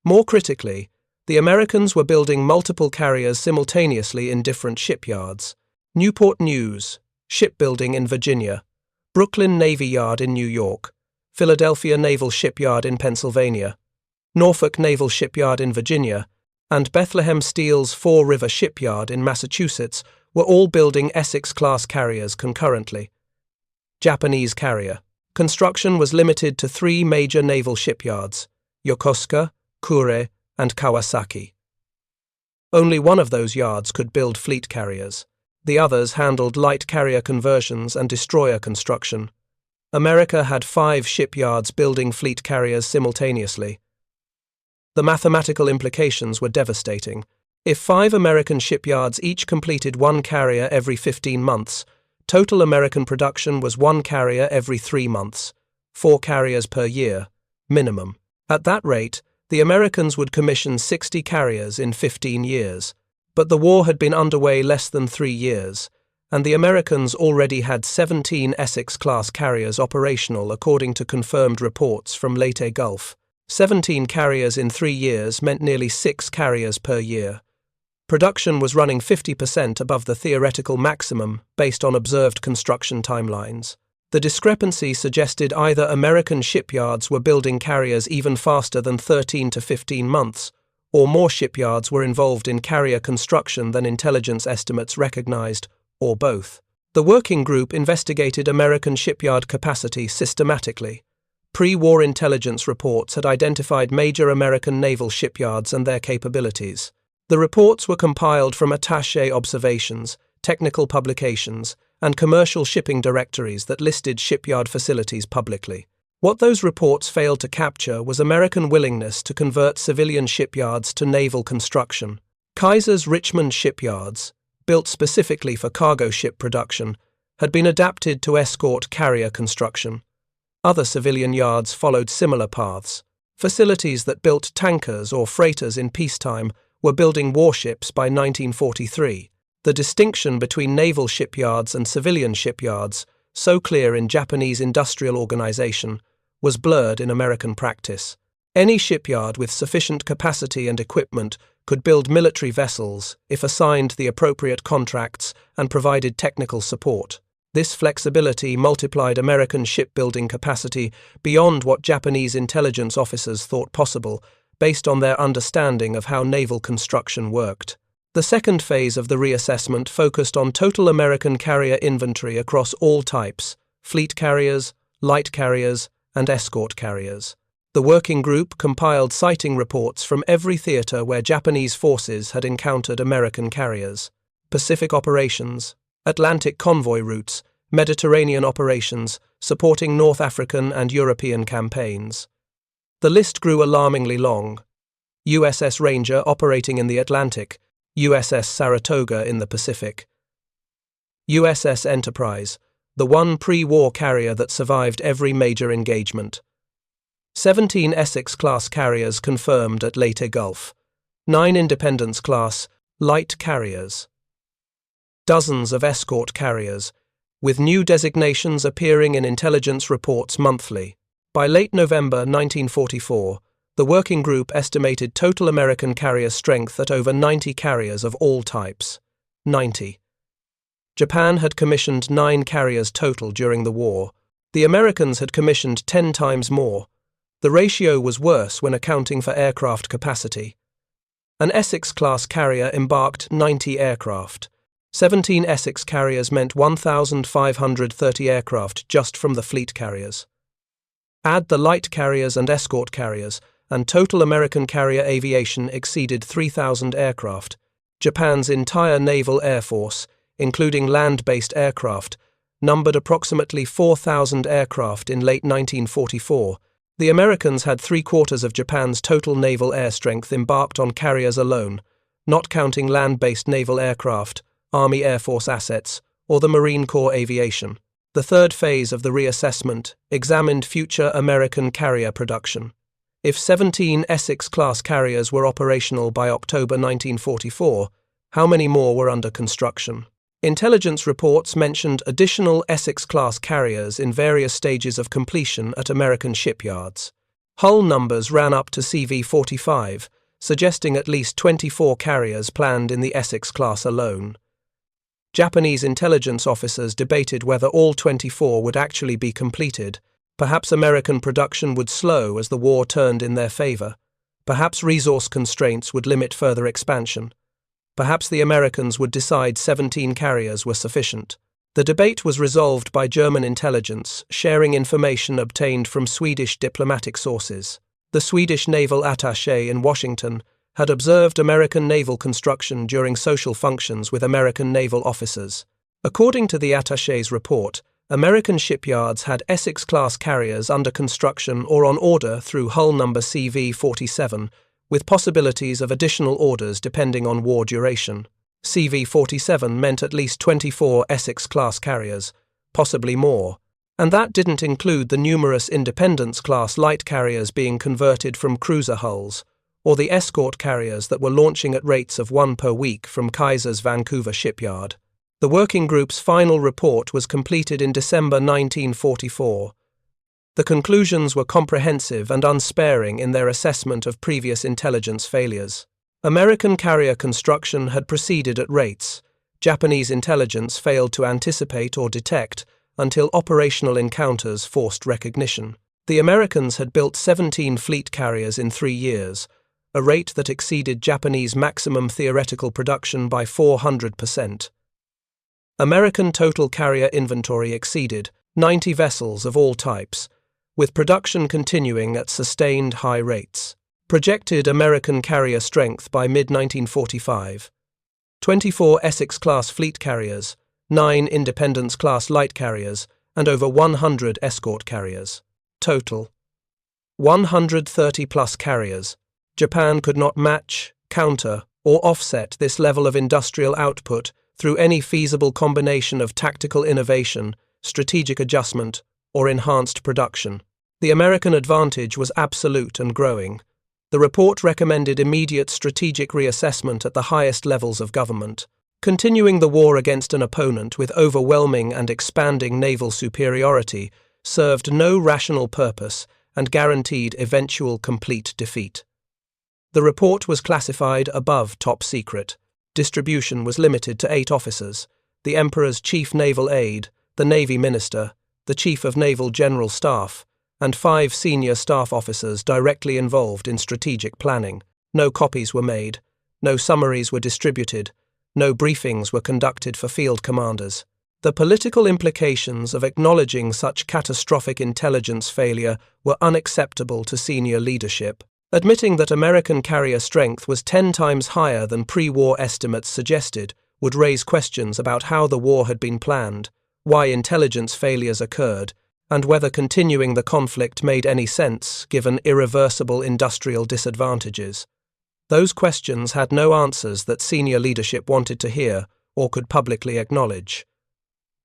More critically, the Americans were building multiple carriers simultaneously in different shipyards: Newport News, Shipbuilding in Virginia; Brooklyn Navy Yard in New York; Philadelphia Naval Shipyard in Pennsylvania; Norfolk Naval Shipyard in Virginia; and Bethlehem Steel's Fall River Shipyard in Massachusetts were all building Essex-class carriers concurrently. Japanese carrier. Construction was limited to 3 major naval shipyards: Yokosuka, Kure, and Kawasaki. Only one of those yards could build fleet carriers. The others handled light carrier conversions and destroyer construction. America had 5 shipyards building fleet carriers simultaneously. The mathematical implications were devastating. If 5 American shipyards each completed 1 carrier every 15 months, total American production was 1 carrier every 3 months, 4 carriers per year, minimum. At that rate, the Americans would commission 60 carriers in 15 years. But the war had been underway less than 3 years, and the Americans already had 17 Essex-class carriers operational according to confirmed reports from Leyte Gulf. 17 carriers in 3 years meant nearly 6 carriers per year. Production was running 50% above the theoretical maximum based on observed construction timelines. The discrepancy suggested either American shipyards were building carriers even faster than 13 to 15 months, or more shipyards were involved in carrier construction than intelligence estimates recognized, or both. The working group investigated American shipyard capacity systematically. Pre-war intelligence reports had identified major American naval shipyards and their capabilities. The reports were compiled from attaché observations, technical publications, and commercial shipping directories that listed shipyard facilities publicly. What those reports failed to capture was American willingness to convert civilian shipyards to naval construction. Kaiser's Richmond shipyards, built specifically for cargo ship production, had been adapted to escort carrier construction. Other civilian yards followed similar paths. Facilities that built tankers or freighters in peacetime were building warships by 1943. The distinction between naval shipyards and civilian shipyards, so clear in Japanese industrial organization, was blurred in American practice. Any shipyard with sufficient capacity and equipment could build military vessels if assigned the appropriate contracts and provided technical support. This flexibility multiplied American shipbuilding capacity beyond what Japanese intelligence officers thought possible, based on their understanding of how naval construction worked. The second phase of the reassessment focused on total American carrier inventory across all types: fleet carriers, light carriers, and escort carriers. The working group compiled sighting reports from every theater where Japanese forces had encountered American carriers: Pacific operations, Atlantic convoy routes, Mediterranean operations, supporting North African and European campaigns. The list grew alarmingly long. USS Ranger operating in the Atlantic, USS Saratoga in the Pacific. USS Enterprise, the one pre-war carrier that survived every major engagement. 17 Essex-class carriers confirmed at Leyte Gulf. 9 Independence-class light carriers. Dozens of escort carriers, with new designations appearing in intelligence reports monthly. By late November 1944, the working group estimated total American carrier strength at over 90 carriers of all types. 90. Japan had commissioned 9 carriers total during the war. The Americans had commissioned 10 times more. The ratio was worse when accounting for aircraft capacity. An Essex-class carrier embarked 90 aircraft. 17 Essex carriers meant 1,530 aircraft just from the fleet carriers. Add the light carriers and escort carriers, and total American carrier aviation exceeded 3,000 aircraft. Japan's entire naval air force, including land-based aircraft, numbered approximately 4,000 aircraft in late 1944. The Americans had 3/4 of Japan's total naval air strength embarked on carriers alone, not counting land-based naval aircraft, Army Air Force assets, or the Marine Corps aviation. The third phase of the reassessment examined future American carrier production. If 17 Essex-class carriers were operational by October 1944, how many more were under construction? Intelligence reports mentioned additional Essex-class carriers in various stages of completion at American shipyards. Hull numbers ran up to CV-45, suggesting at least 24 carriers planned in the Essex class alone. Japanese intelligence officers debated whether all 24 would actually be completed. Perhaps American production would slow as the war turned in their favor. Perhaps resource constraints would limit further expansion. Perhaps the Americans would decide 17 carriers were sufficient. The debate was resolved by German intelligence, sharing information obtained from Swedish diplomatic sources. The Swedish naval attaché in Washington had observed American naval construction during social functions with American naval officers. According to the attaché's report, American shipyards had Essex-class carriers under construction or on order through hull number CV-47, with possibilities of additional orders depending on war duration. CV-47 meant at least 24 Essex-class carriers, possibly more, and that didn't include the numerous Independence-class light carriers being converted from cruiser hulls, or the escort carriers that were launching at rates of 1 per week from Kaiser's Vancouver shipyard. The working group's final report was completed in December 1944. The conclusions were comprehensive and unsparing in their assessment of previous intelligence failures. American carrier construction had proceeded at rates Japanese intelligence failed to anticipate or detect until operational encounters forced recognition. The Americans had built 17 fleet carriers in 3 years, a rate that exceeded Japanese maximum theoretical production by 400%. American total carrier inventory exceeded 90 vessels of all types, with production continuing at sustained high rates. Projected American carrier strength by mid-1945. 24 Essex-class fleet carriers, 9 Independence-class light carriers, and over 100 escort carriers. Total 130-plus carriers. Japan could not match, counter, or offset this level of industrial output through any feasible combination of tactical innovation, strategic adjustment, or enhanced production. The American advantage was absolute and growing. The report recommended immediate strategic reassessment at the highest levels of government. Continuing the war against an opponent with overwhelming and expanding naval superiority served no rational purpose and guaranteed eventual complete defeat. The report was classified above top secret. Distribution was limited to 8 officers: the Emperor's chief naval aide, the Navy Minister, the Chief of Naval General Staff, and 5 senior staff officers directly involved in strategic planning. No copies were made, no summaries were distributed, no briefings were conducted for field commanders. The political implications of acknowledging such catastrophic intelligence failure were unacceptable to senior leadership. Admitting that American carrier strength was 10 times higher than pre-war estimates suggested would raise questions about how the war had been planned, why intelligence failures occurred, and whether continuing the conflict made any sense given irreversible industrial disadvantages. Those questions had no answers that senior leadership wanted to hear or could publicly acknowledge.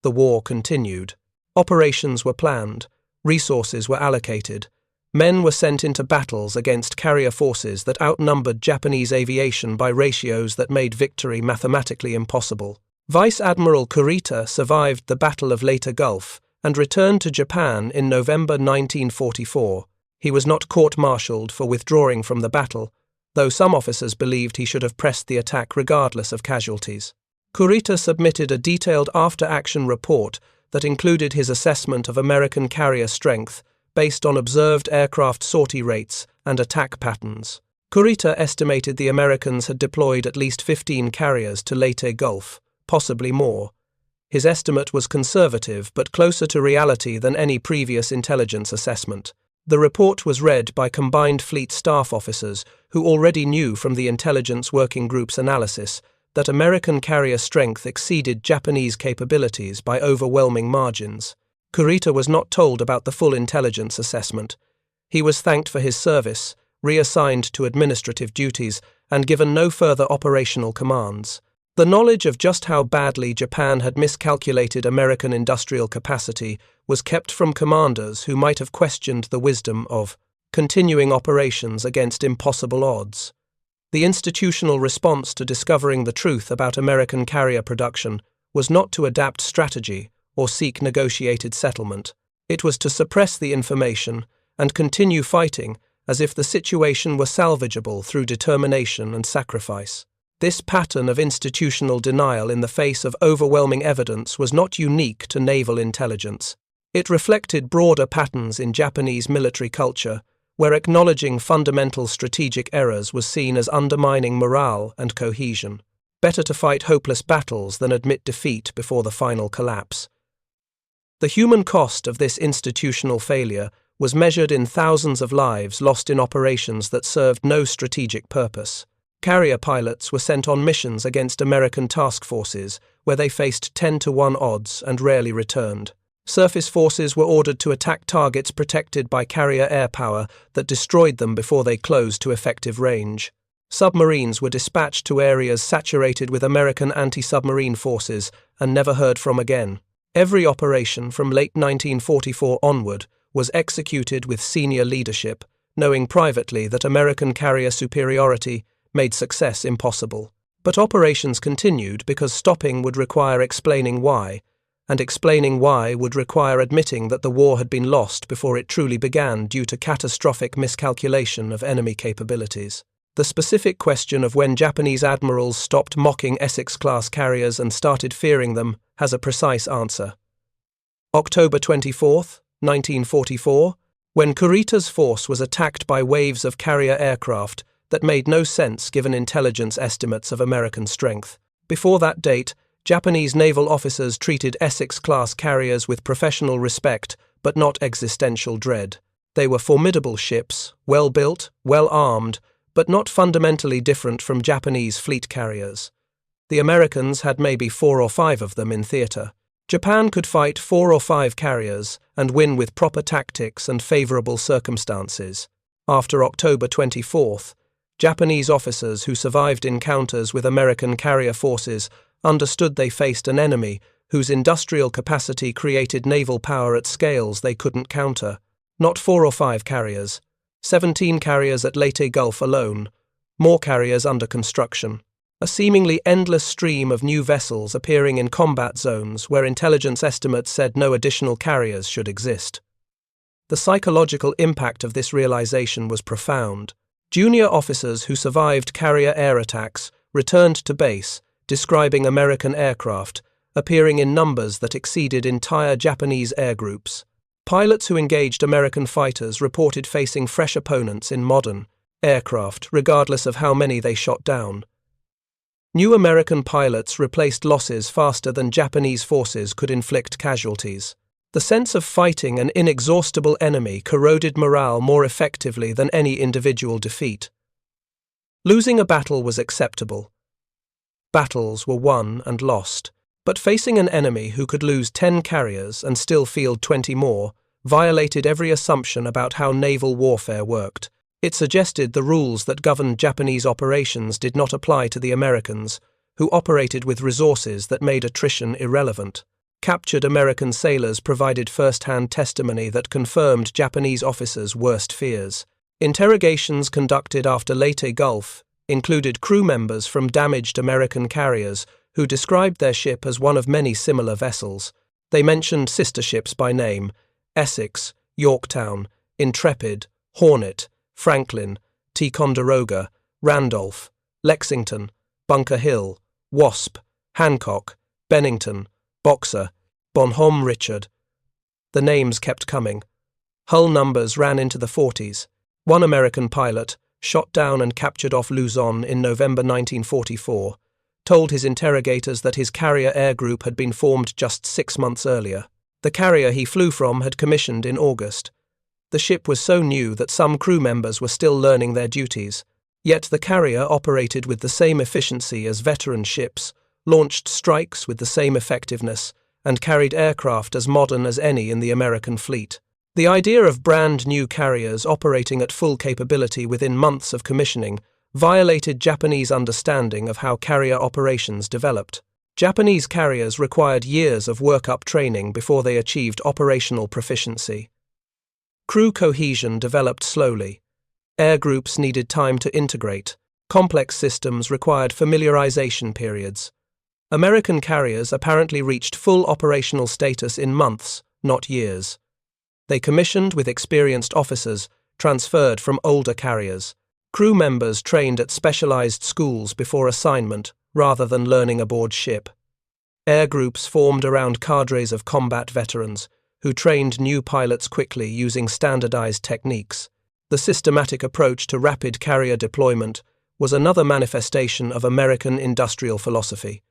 The war continued. Operations were planned, resources were allocated, men were sent into battles against carrier forces that outnumbered Japanese aviation by ratios that made victory mathematically impossible. Vice Admiral Kurita survived the Battle of Leyte Gulf and returned to Japan in November 1944. He was not court-martialed for withdrawing from the battle, though some officers believed he should have pressed the attack regardless of casualties. Kurita submitted a detailed after-action report that included his assessment of American carrier strength based on observed aircraft sortie rates and attack patterns. Kurita estimated the Americans had deployed at least 15 carriers to Leyte Gulf, possibly more. His estimate was conservative but closer to reality than any previous intelligence assessment. The report was read by combined fleet staff officers who already knew from the Intelligence Working Group's analysis that American carrier strength exceeded Japanese capabilities by overwhelming margins. Kurita was not told about the full intelligence assessment. He was thanked for his service, reassigned to administrative duties, and given no further operational commands. The knowledge of just how badly Japan had miscalculated American industrial capacity was kept from commanders who might have questioned the wisdom of continuing operations against impossible odds. The institutional response to discovering the truth about American carrier production was not to adapt strategy or seek negotiated settlement. It was to suppress the information and continue fighting as if the situation were salvageable through determination and sacrifice. This pattern of institutional denial in the face of overwhelming evidence was not unique to naval intelligence. It reflected broader patterns in Japanese military culture, where acknowledging fundamental strategic errors was seen as undermining morale and cohesion. Better to fight hopeless battles than admit defeat before the final collapse. The human cost of this institutional failure was measured in thousands of lives lost in operations that served no strategic purpose. Carrier pilots were sent on missions against American task forces, where they faced 10-to-1 odds and rarely returned. Surface forces were ordered to attack targets protected by carrier air power that destroyed them before they closed to effective range. Submarines were dispatched to areas saturated with American anti-submarine forces and never heard from again. Every operation from late 1944 onward was executed with senior leadership, knowing privately that American carrier superiority made success impossible. But operations continued because stopping would require explaining why, and explaining why would require admitting that the war had been lost before it truly began due to catastrophic miscalculation of enemy capabilities. The specific question of when Japanese admirals stopped mocking Essex-class carriers and started fearing them has a precise answer. October 24, 1944, when Kurita's force was attacked by waves of carrier aircraft that made no sense given intelligence estimates of American strength. Before that date, Japanese naval officers treated Essex-class carriers with professional respect but not existential dread. They were formidable ships, well-built, well-armed, but not fundamentally different from Japanese fleet carriers. The Americans had maybe 4 or 5 of them in theatre. Japan could fight 4 or 5 carriers and win with proper tactics and favourable circumstances. After October 24th, Japanese officers who survived encounters with American carrier forces understood they faced an enemy whose industrial capacity created naval power at scales they couldn't counter. Not 4 or 5 carriers, 17 carriers at Leyte Gulf alone, more carriers under construction. A seemingly endless stream of new vessels appearing in combat zones where intelligence estimates said no additional carriers should exist. The psychological impact of this realization was profound. Junior officers who survived carrier air attacks returned to base, describing American aircraft, appearing in numbers that exceeded entire Japanese air groups. Pilots who engaged American fighters reported facing fresh opponents in modern aircraft, regardless of how many they shot down. New American pilots replaced losses faster than Japanese forces could inflict casualties. The sense of fighting an inexhaustible enemy corroded morale more effectively than any individual defeat. Losing a battle was acceptable. Battles were won and lost, but facing an enemy who could lose 10 carriers and still field 20 more violated every assumption about how naval warfare worked. It suggested the rules that governed Japanese operations did not apply to the Americans, who operated with resources that made attrition irrelevant. Captured American sailors provided first-hand testimony that confirmed Japanese officers' worst fears. Interrogations conducted after Leyte Gulf included crew members from damaged American carriers who described their ship as one of many similar vessels. They mentioned sister ships by name: Essex, Yorktown, Intrepid, Hornet, Franklin, Ticonderoga, Randolph, Lexington, Bunker Hill, Wasp, Hancock, Bennington, Boxer, Bonhomme Richard. The names kept coming. Hull numbers ran into the 40s. One American pilot, shot down and captured off Luzon in November 1944, told his interrogators that his carrier air group had been formed just 6 months earlier. The carrier he flew from had commissioned in August. The ship was so new that some crew members were still learning their duties, yet the carrier operated with the same efficiency as veteran ships, launched strikes with the same effectiveness, and carried aircraft as modern as any in the American fleet. The idea of brand new carriers operating at full capability within months of commissioning violated Japanese understanding of how carrier operations developed. Japanese carriers required years of work-up training before they achieved operational proficiency. Crew cohesion developed slowly. Air groups needed time to integrate. Complex systems required familiarization periods. American carriers apparently reached full operational status in months, not years. They commissioned with experienced officers, transferred from older carriers. Crew members trained at specialized schools before assignment, rather than learning aboard ship. Air groups formed around cadres of combat veterans, who trained new pilots quickly using standardized techniques. The systematic approach to rapid carrier deployment was another manifestation of American industrial philosophy.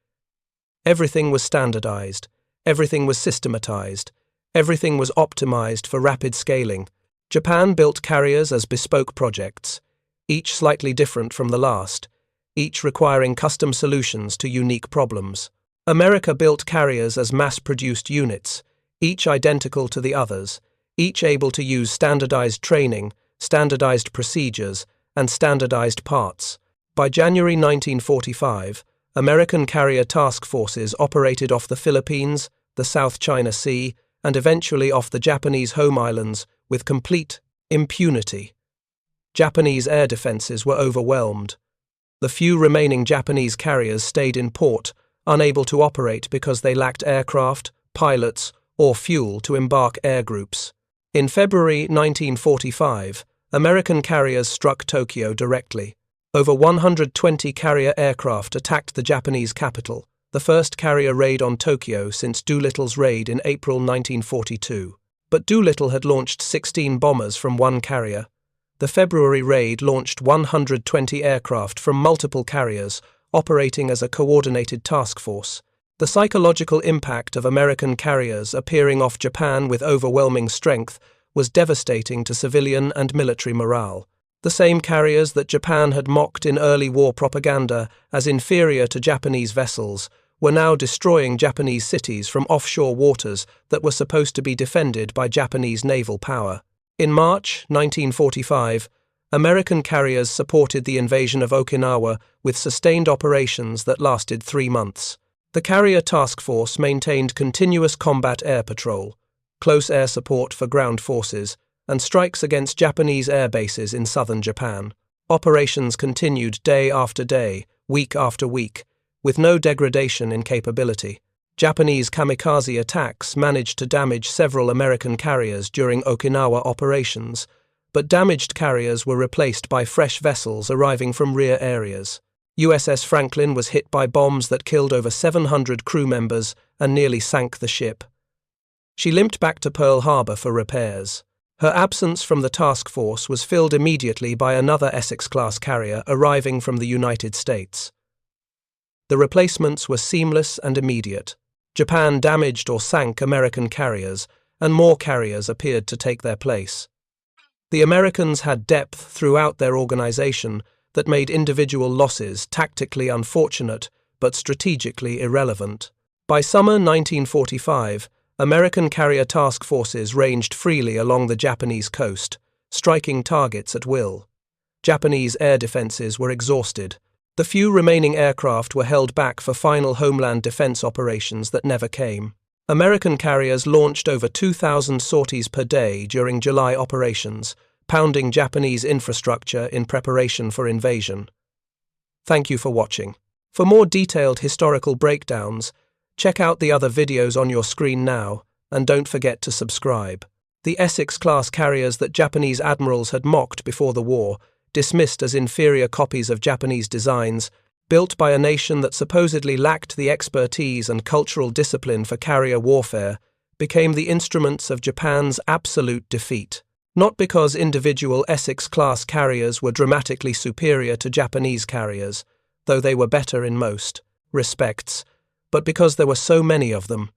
Everything was standardized, everything was systematized, everything was optimized for rapid scaling. Japan built carriers as bespoke projects, each slightly different from the last, each requiring custom solutions to unique problems. America built carriers as mass-produced units, each identical to the others, each able to use standardized training, standardized procedures, and standardized parts. By January 1945, American carrier task forces operated off the Philippines, the South China Sea, and eventually off the Japanese home islands with complete impunity. Japanese air defenses were overwhelmed. The few remaining Japanese carriers stayed in port, unable to operate because they lacked aircraft, pilots, or fuel to embark air groups. In February 1945, American carriers struck Tokyo directly. Over 120 carrier aircraft attacked the Japanese capital, the first carrier raid on Tokyo since Doolittle's raid in April 1942. But Doolittle had launched 16 bombers from one carrier. The February raid launched 120 aircraft from multiple carriers, operating as a coordinated task force. The psychological impact of American carriers appearing off Japan with overwhelming strength was devastating to civilian and military morale. The same carriers that Japan had mocked in early war propaganda as inferior to Japanese vessels were now destroying Japanese cities from offshore waters that were supposed to be defended by Japanese naval power. In March 1945, American carriers supported the invasion of Okinawa with sustained operations that lasted 3 months. The carrier task force maintained continuous combat air patrol, close air support for ground forces, and strikes against Japanese air bases in southern Japan. Operations continued day after day, week after week, with no degradation in capability. Japanese kamikaze attacks managed to damage several American carriers during Okinawa operations, but damaged carriers were replaced by fresh vessels arriving from rear areas. USS Franklin was hit by bombs that killed over 700 crew members and nearly sank the ship. She limped back to Pearl Harbor for repairs. Her absence from the task force was filled immediately by another Essex-class carrier arriving from the United States. The replacements were seamless and immediate. Japan damaged or sank American carriers, and more carriers appeared to take their place. The Americans had depth throughout their organization that made individual losses tactically unfortunate but strategically irrelevant. By summer 1945, American carrier task forces ranged freely along the Japanese coast, striking targets at will. Japanese air defenses were exhausted. The few remaining aircraft were held back for final homeland defense operations that never came. American carriers launched over 2,000 sorties per day during July operations, pounding Japanese infrastructure in preparation for invasion. Thank you for watching. For more detailed historical breakdowns, check out the other videos on your screen now, and don't forget to subscribe. The Essex-class carriers that Japanese admirals had mocked before the war, dismissed as inferior copies of Japanese designs, built by a nation that supposedly lacked the expertise and cultural discipline for carrier warfare, became the instruments of Japan's absolute defeat. Not because individual Essex-class carriers were dramatically superior to Japanese carriers, though they were better in most respects, but because there were so many of them.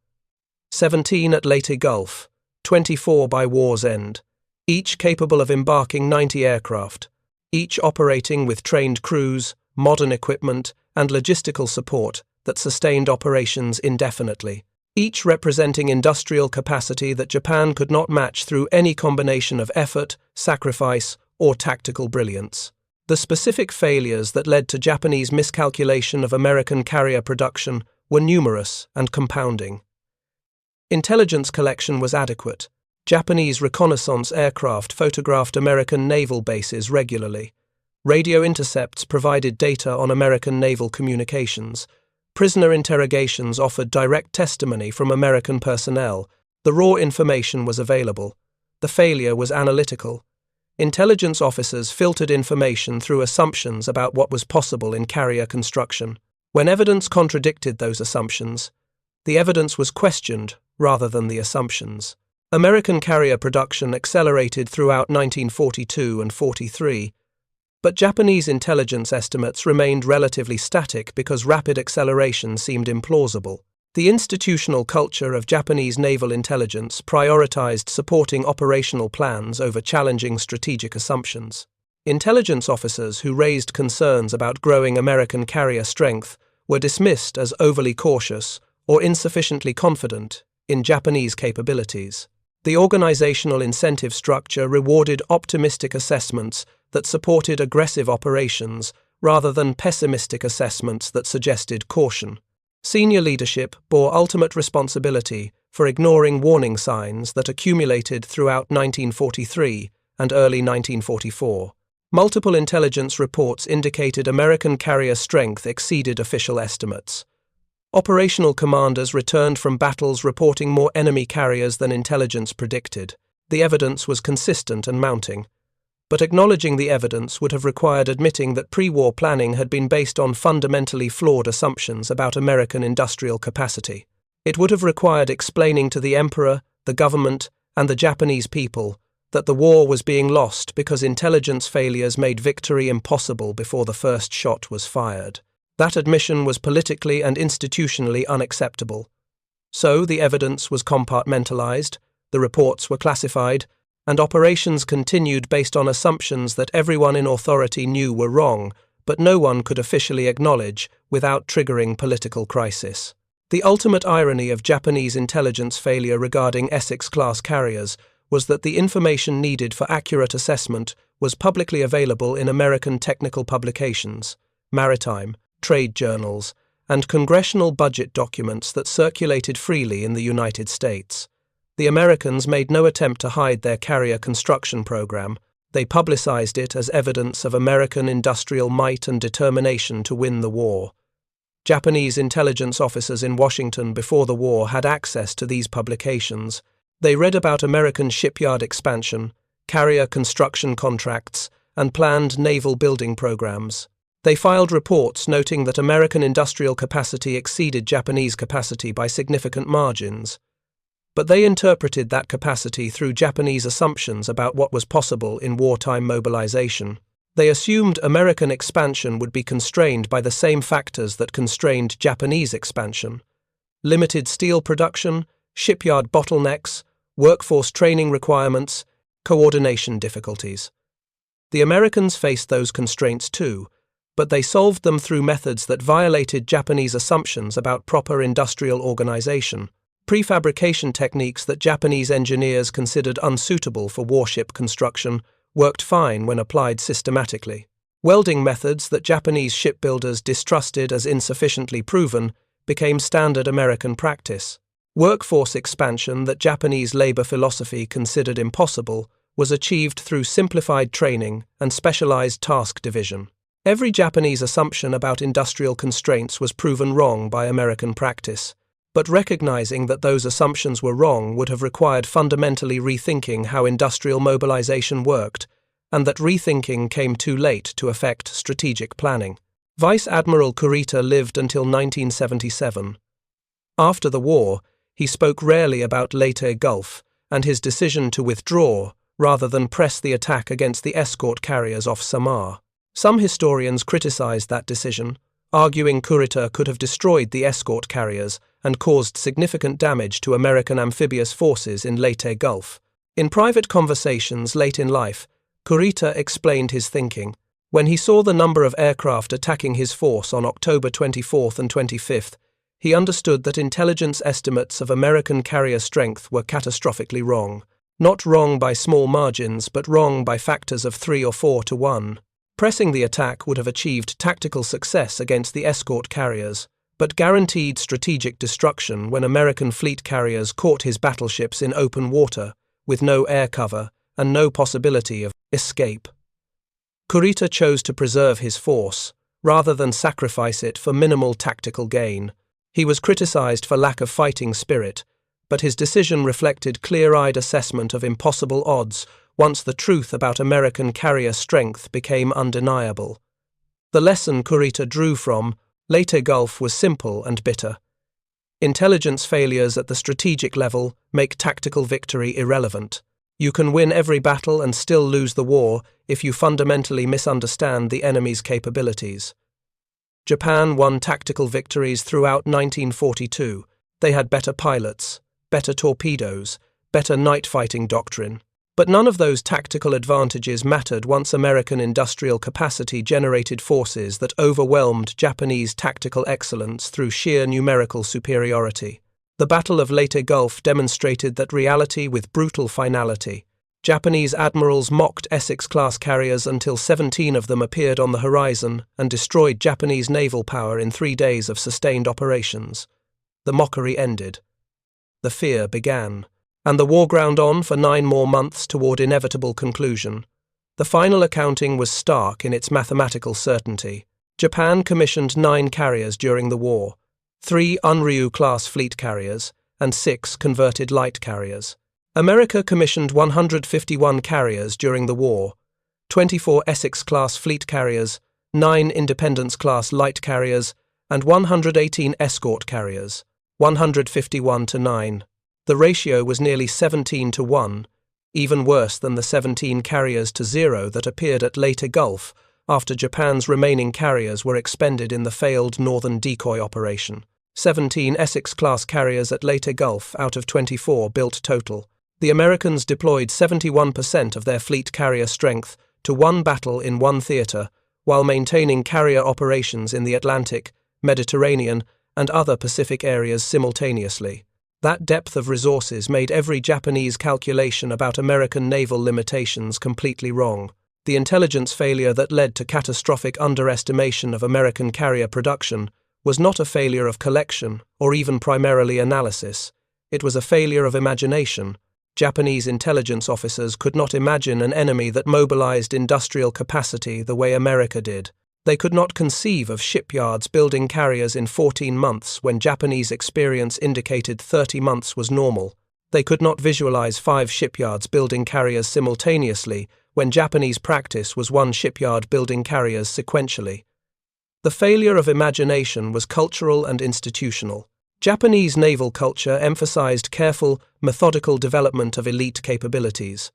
17 at Leyte Gulf, 24 by war's end, each capable of embarking 90 aircraft, each operating with trained crews, modern equipment, and logistical support that sustained operations indefinitely, each representing industrial capacity that Japan could not match through any combination of effort, sacrifice, or tactical brilliance. The specific failures that led to Japanese miscalculation of American carrier production were numerous and compounding. Intelligence collection was adequate. Japanese reconnaissance aircraft photographed American naval bases regularly. Radio intercepts provided data on American naval communications. Prisoner interrogations offered direct testimony from American personnel. The raw information was available. The failure was analytical. Intelligence officers filtered information through assumptions about what was possible in carrier construction. When evidence contradicted those assumptions, the evidence was questioned rather than the assumptions. American carrier production accelerated throughout 1942 and 43, but Japanese intelligence estimates remained relatively static because rapid acceleration seemed implausible. The institutional culture of Japanese naval intelligence prioritized supporting operational plans over challenging strategic assumptions. Intelligence officers who raised concerns about growing American carrier strength were dismissed as overly cautious or insufficiently confident in Japanese capabilities. The organizational incentive structure rewarded optimistic assessments that supported aggressive operations rather than pessimistic assessments that suggested caution. Senior leadership bore ultimate responsibility for ignoring warning signs that accumulated throughout 1943 and early 1944. Multiple intelligence reports indicated American carrier strength exceeded official estimates. Operational commanders returned from battles reporting more enemy carriers than intelligence predicted. The evidence was consistent and mounting. But acknowledging the evidence would have required admitting that pre-war planning had been based on fundamentally flawed assumptions about American industrial capacity. It would have required explaining to the emperor, the government, and the Japanese people that the war was being lost because intelligence failures made victory impossible before the first shot was fired. That admission was politically and institutionally unacceptable. So the evidence was compartmentalized, the reports were classified, and operations continued based on assumptions that everyone in authority knew were wrong, but no one could officially acknowledge without triggering political crisis. The ultimate irony of Japanese intelligence failure regarding Essex-class carriers was that the information needed for accurate assessment was publicly available in American technical publications, maritime, trade journals, and congressional budget documents that circulated freely in the United States. The Americans made no attempt to hide their carrier construction program. They publicized it as evidence of American industrial might and determination to win the war. Japanese intelligence officers in Washington before the war had access to these publications. They read about American shipyard expansion, carrier construction contracts, and planned naval building programs. They filed reports noting that American industrial capacity exceeded Japanese capacity by significant margins. But they interpreted that capacity through Japanese assumptions about what was possible in wartime mobilization. They assumed American expansion would be constrained by the same factors that constrained Japanese expansion: limited steel production, shipyard bottlenecks, workforce training requirements, coordination difficulties. The Americans faced those constraints too, but they solved them through methods that violated Japanese assumptions about proper industrial organization. Prefabrication techniques that Japanese engineers considered unsuitable for warship construction worked fine when applied systematically. Welding methods that Japanese shipbuilders distrusted as insufficiently proven became standard American practice. Workforce expansion that Japanese labor philosophy considered impossible was achieved through simplified training and specialized task division. Every Japanese assumption about industrial constraints was proven wrong by American practice, but recognizing that those assumptions were wrong would have required fundamentally rethinking how industrial mobilization worked, and that rethinking came too late to affect strategic planning. Vice Admiral Kurita lived until 1977. After the war, he spoke rarely about Leyte Gulf and his decision to withdraw rather than press the attack against the escort carriers off Samar. Some historians criticized that decision, arguing Kurita could have destroyed the escort carriers and caused significant damage to American amphibious forces in Leyte Gulf. In private conversations late in life, Kurita explained his thinking. When he saw the number of aircraft attacking his force on October 24th and 25th, he understood that intelligence estimates of American carrier strength were catastrophically wrong. Not wrong by small margins, but wrong by factors of 3 or 4 to 1. Pressing the attack would have achieved tactical success against the escort carriers, but guaranteed strategic destruction when American fleet carriers caught his battleships in open water, with no air cover and no possibility of escape. Kurita chose to preserve his force, rather than sacrifice it for minimal tactical gain. He was criticized for lack of fighting spirit, but his decision reflected clear-eyed assessment of impossible odds once the truth about American carrier strength became undeniable. The lesson Kurita drew from Leyte Gulf was simple and bitter. Intelligence failures at the strategic level make tactical victory irrelevant. You can win every battle and still lose the war if you fundamentally misunderstand the enemy's capabilities. Japan won tactical victories throughout 1942. They had better pilots, better torpedoes, better night fighting doctrine. But none of those tactical advantages mattered once American industrial capacity generated forces that overwhelmed Japanese tactical excellence through sheer numerical superiority. The Battle of Leyte Gulf demonstrated that reality with brutal finality. Japanese admirals mocked Essex-class carriers until 17 of them appeared on the horizon and destroyed Japanese naval power in 3 days of sustained operations. The mockery ended. The fear began, and the war ground on for 9 more months toward inevitable conclusion. The final accounting was stark in its mathematical certainty. Japan commissioned 9 carriers during the war, 3 Unryu-class fleet carriers, and 6 converted light carriers. America commissioned 151 carriers during the war, 24 Essex-class fleet carriers, 9 Independence-class light carriers, and 118 escort carriers, 151 to 9. The ratio was nearly 17 to 1, even worse than the 17 carriers to 0 that appeared at Leyte Gulf after Japan's remaining carriers were expended in the failed northern decoy operation. 17 Essex-class carriers at Leyte Gulf out of 24 built total. The Americans deployed 71% of their fleet carrier strength to one battle in one theatre, while maintaining carrier operations in the Atlantic, Mediterranean, and other Pacific areas simultaneously. That depth of resources made every Japanese calculation about American naval limitations completely wrong. The intelligence failure that led to catastrophic underestimation of American carrier production was not a failure of collection or even primarily analysis. It was a failure of imagination. Japanese intelligence officers could not imagine an enemy that mobilized industrial capacity the way America did. They could not conceive of shipyards building carriers in 14 months when Japanese experience indicated 30 months was normal. They could not visualize 5 shipyards building carriers simultaneously when Japanese practice was 1 shipyard building carriers sequentially. The failure of imagination was cultural and institutional. Japanese naval culture emphasized careful, methodical development of elite capabilities.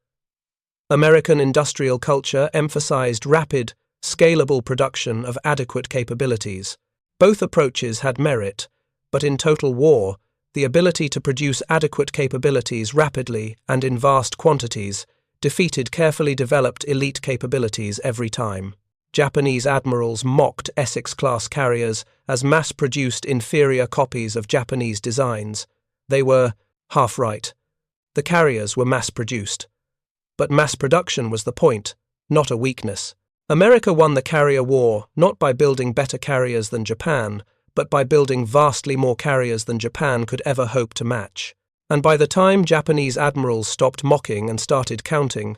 American industrial culture emphasized rapid, scalable production of adequate capabilities. Both approaches had merit, but in total war, the ability to produce adequate capabilities rapidly and in vast quantities defeated carefully developed elite capabilities every time. Japanese admirals mocked Essex-class carriers as mass-produced inferior copies of Japanese designs. They were half right. The carriers were mass-produced. But mass production was the point, not a weakness. America won the carrier war not by building better carriers than Japan, but by building vastly more carriers than Japan could ever hope to match. And by the time Japanese admirals stopped mocking and started counting,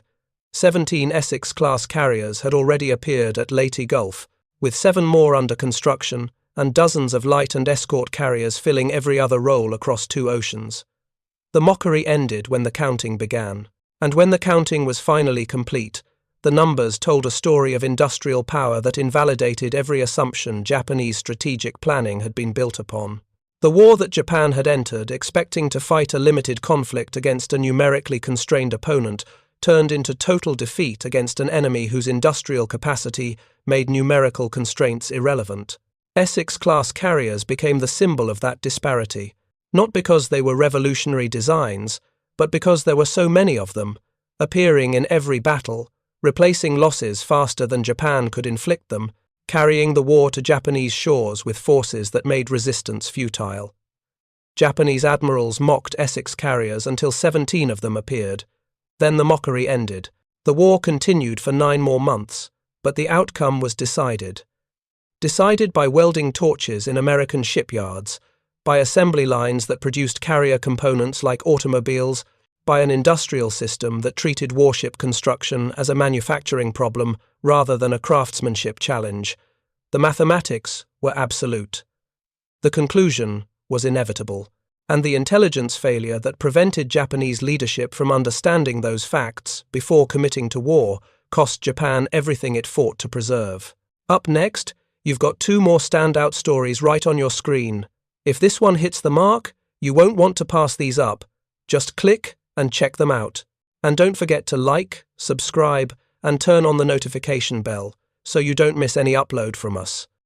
17 Essex-class carriers had already appeared at Leyte Gulf, with 7 more under construction and dozens of light and escort carriers filling every other role across 2 oceans. The mockery ended when the counting began, and when the counting was finally complete, the numbers told a story of industrial power that invalidated every assumption Japanese strategic planning had been built upon. The war that Japan had entered, expecting to fight a limited conflict against a numerically constrained opponent, turned into total defeat against an enemy whose industrial capacity made numerical constraints irrelevant. Essex-class carriers became the symbol of that disparity, not because they were revolutionary designs, but because there were so many of them, appearing in every battle, replacing losses faster than Japan could inflict them, carrying the war to Japanese shores with forces that made resistance futile. Japanese admirals mocked Essex carriers until 17 of them appeared. Then the mockery ended. The war continued for 9 more months, but the outcome was decided. Decided by welding torches in American shipyards, by assembly lines that produced carrier components like automobiles, by an industrial system that treated warship construction as a manufacturing problem rather than a craftsmanship challenge. The mathematics were absolute. The conclusion was inevitable, and the intelligence failure that prevented Japanese leadership from understanding those facts before committing to war cost Japan everything it fought to preserve. Up next, you've got 2 more standout stories right on your screen. If this one hits the mark, you won't want to pass these up. Just click and check them out. And don't forget to like, subscribe, and turn on the notification bell so you don't miss any upload from us.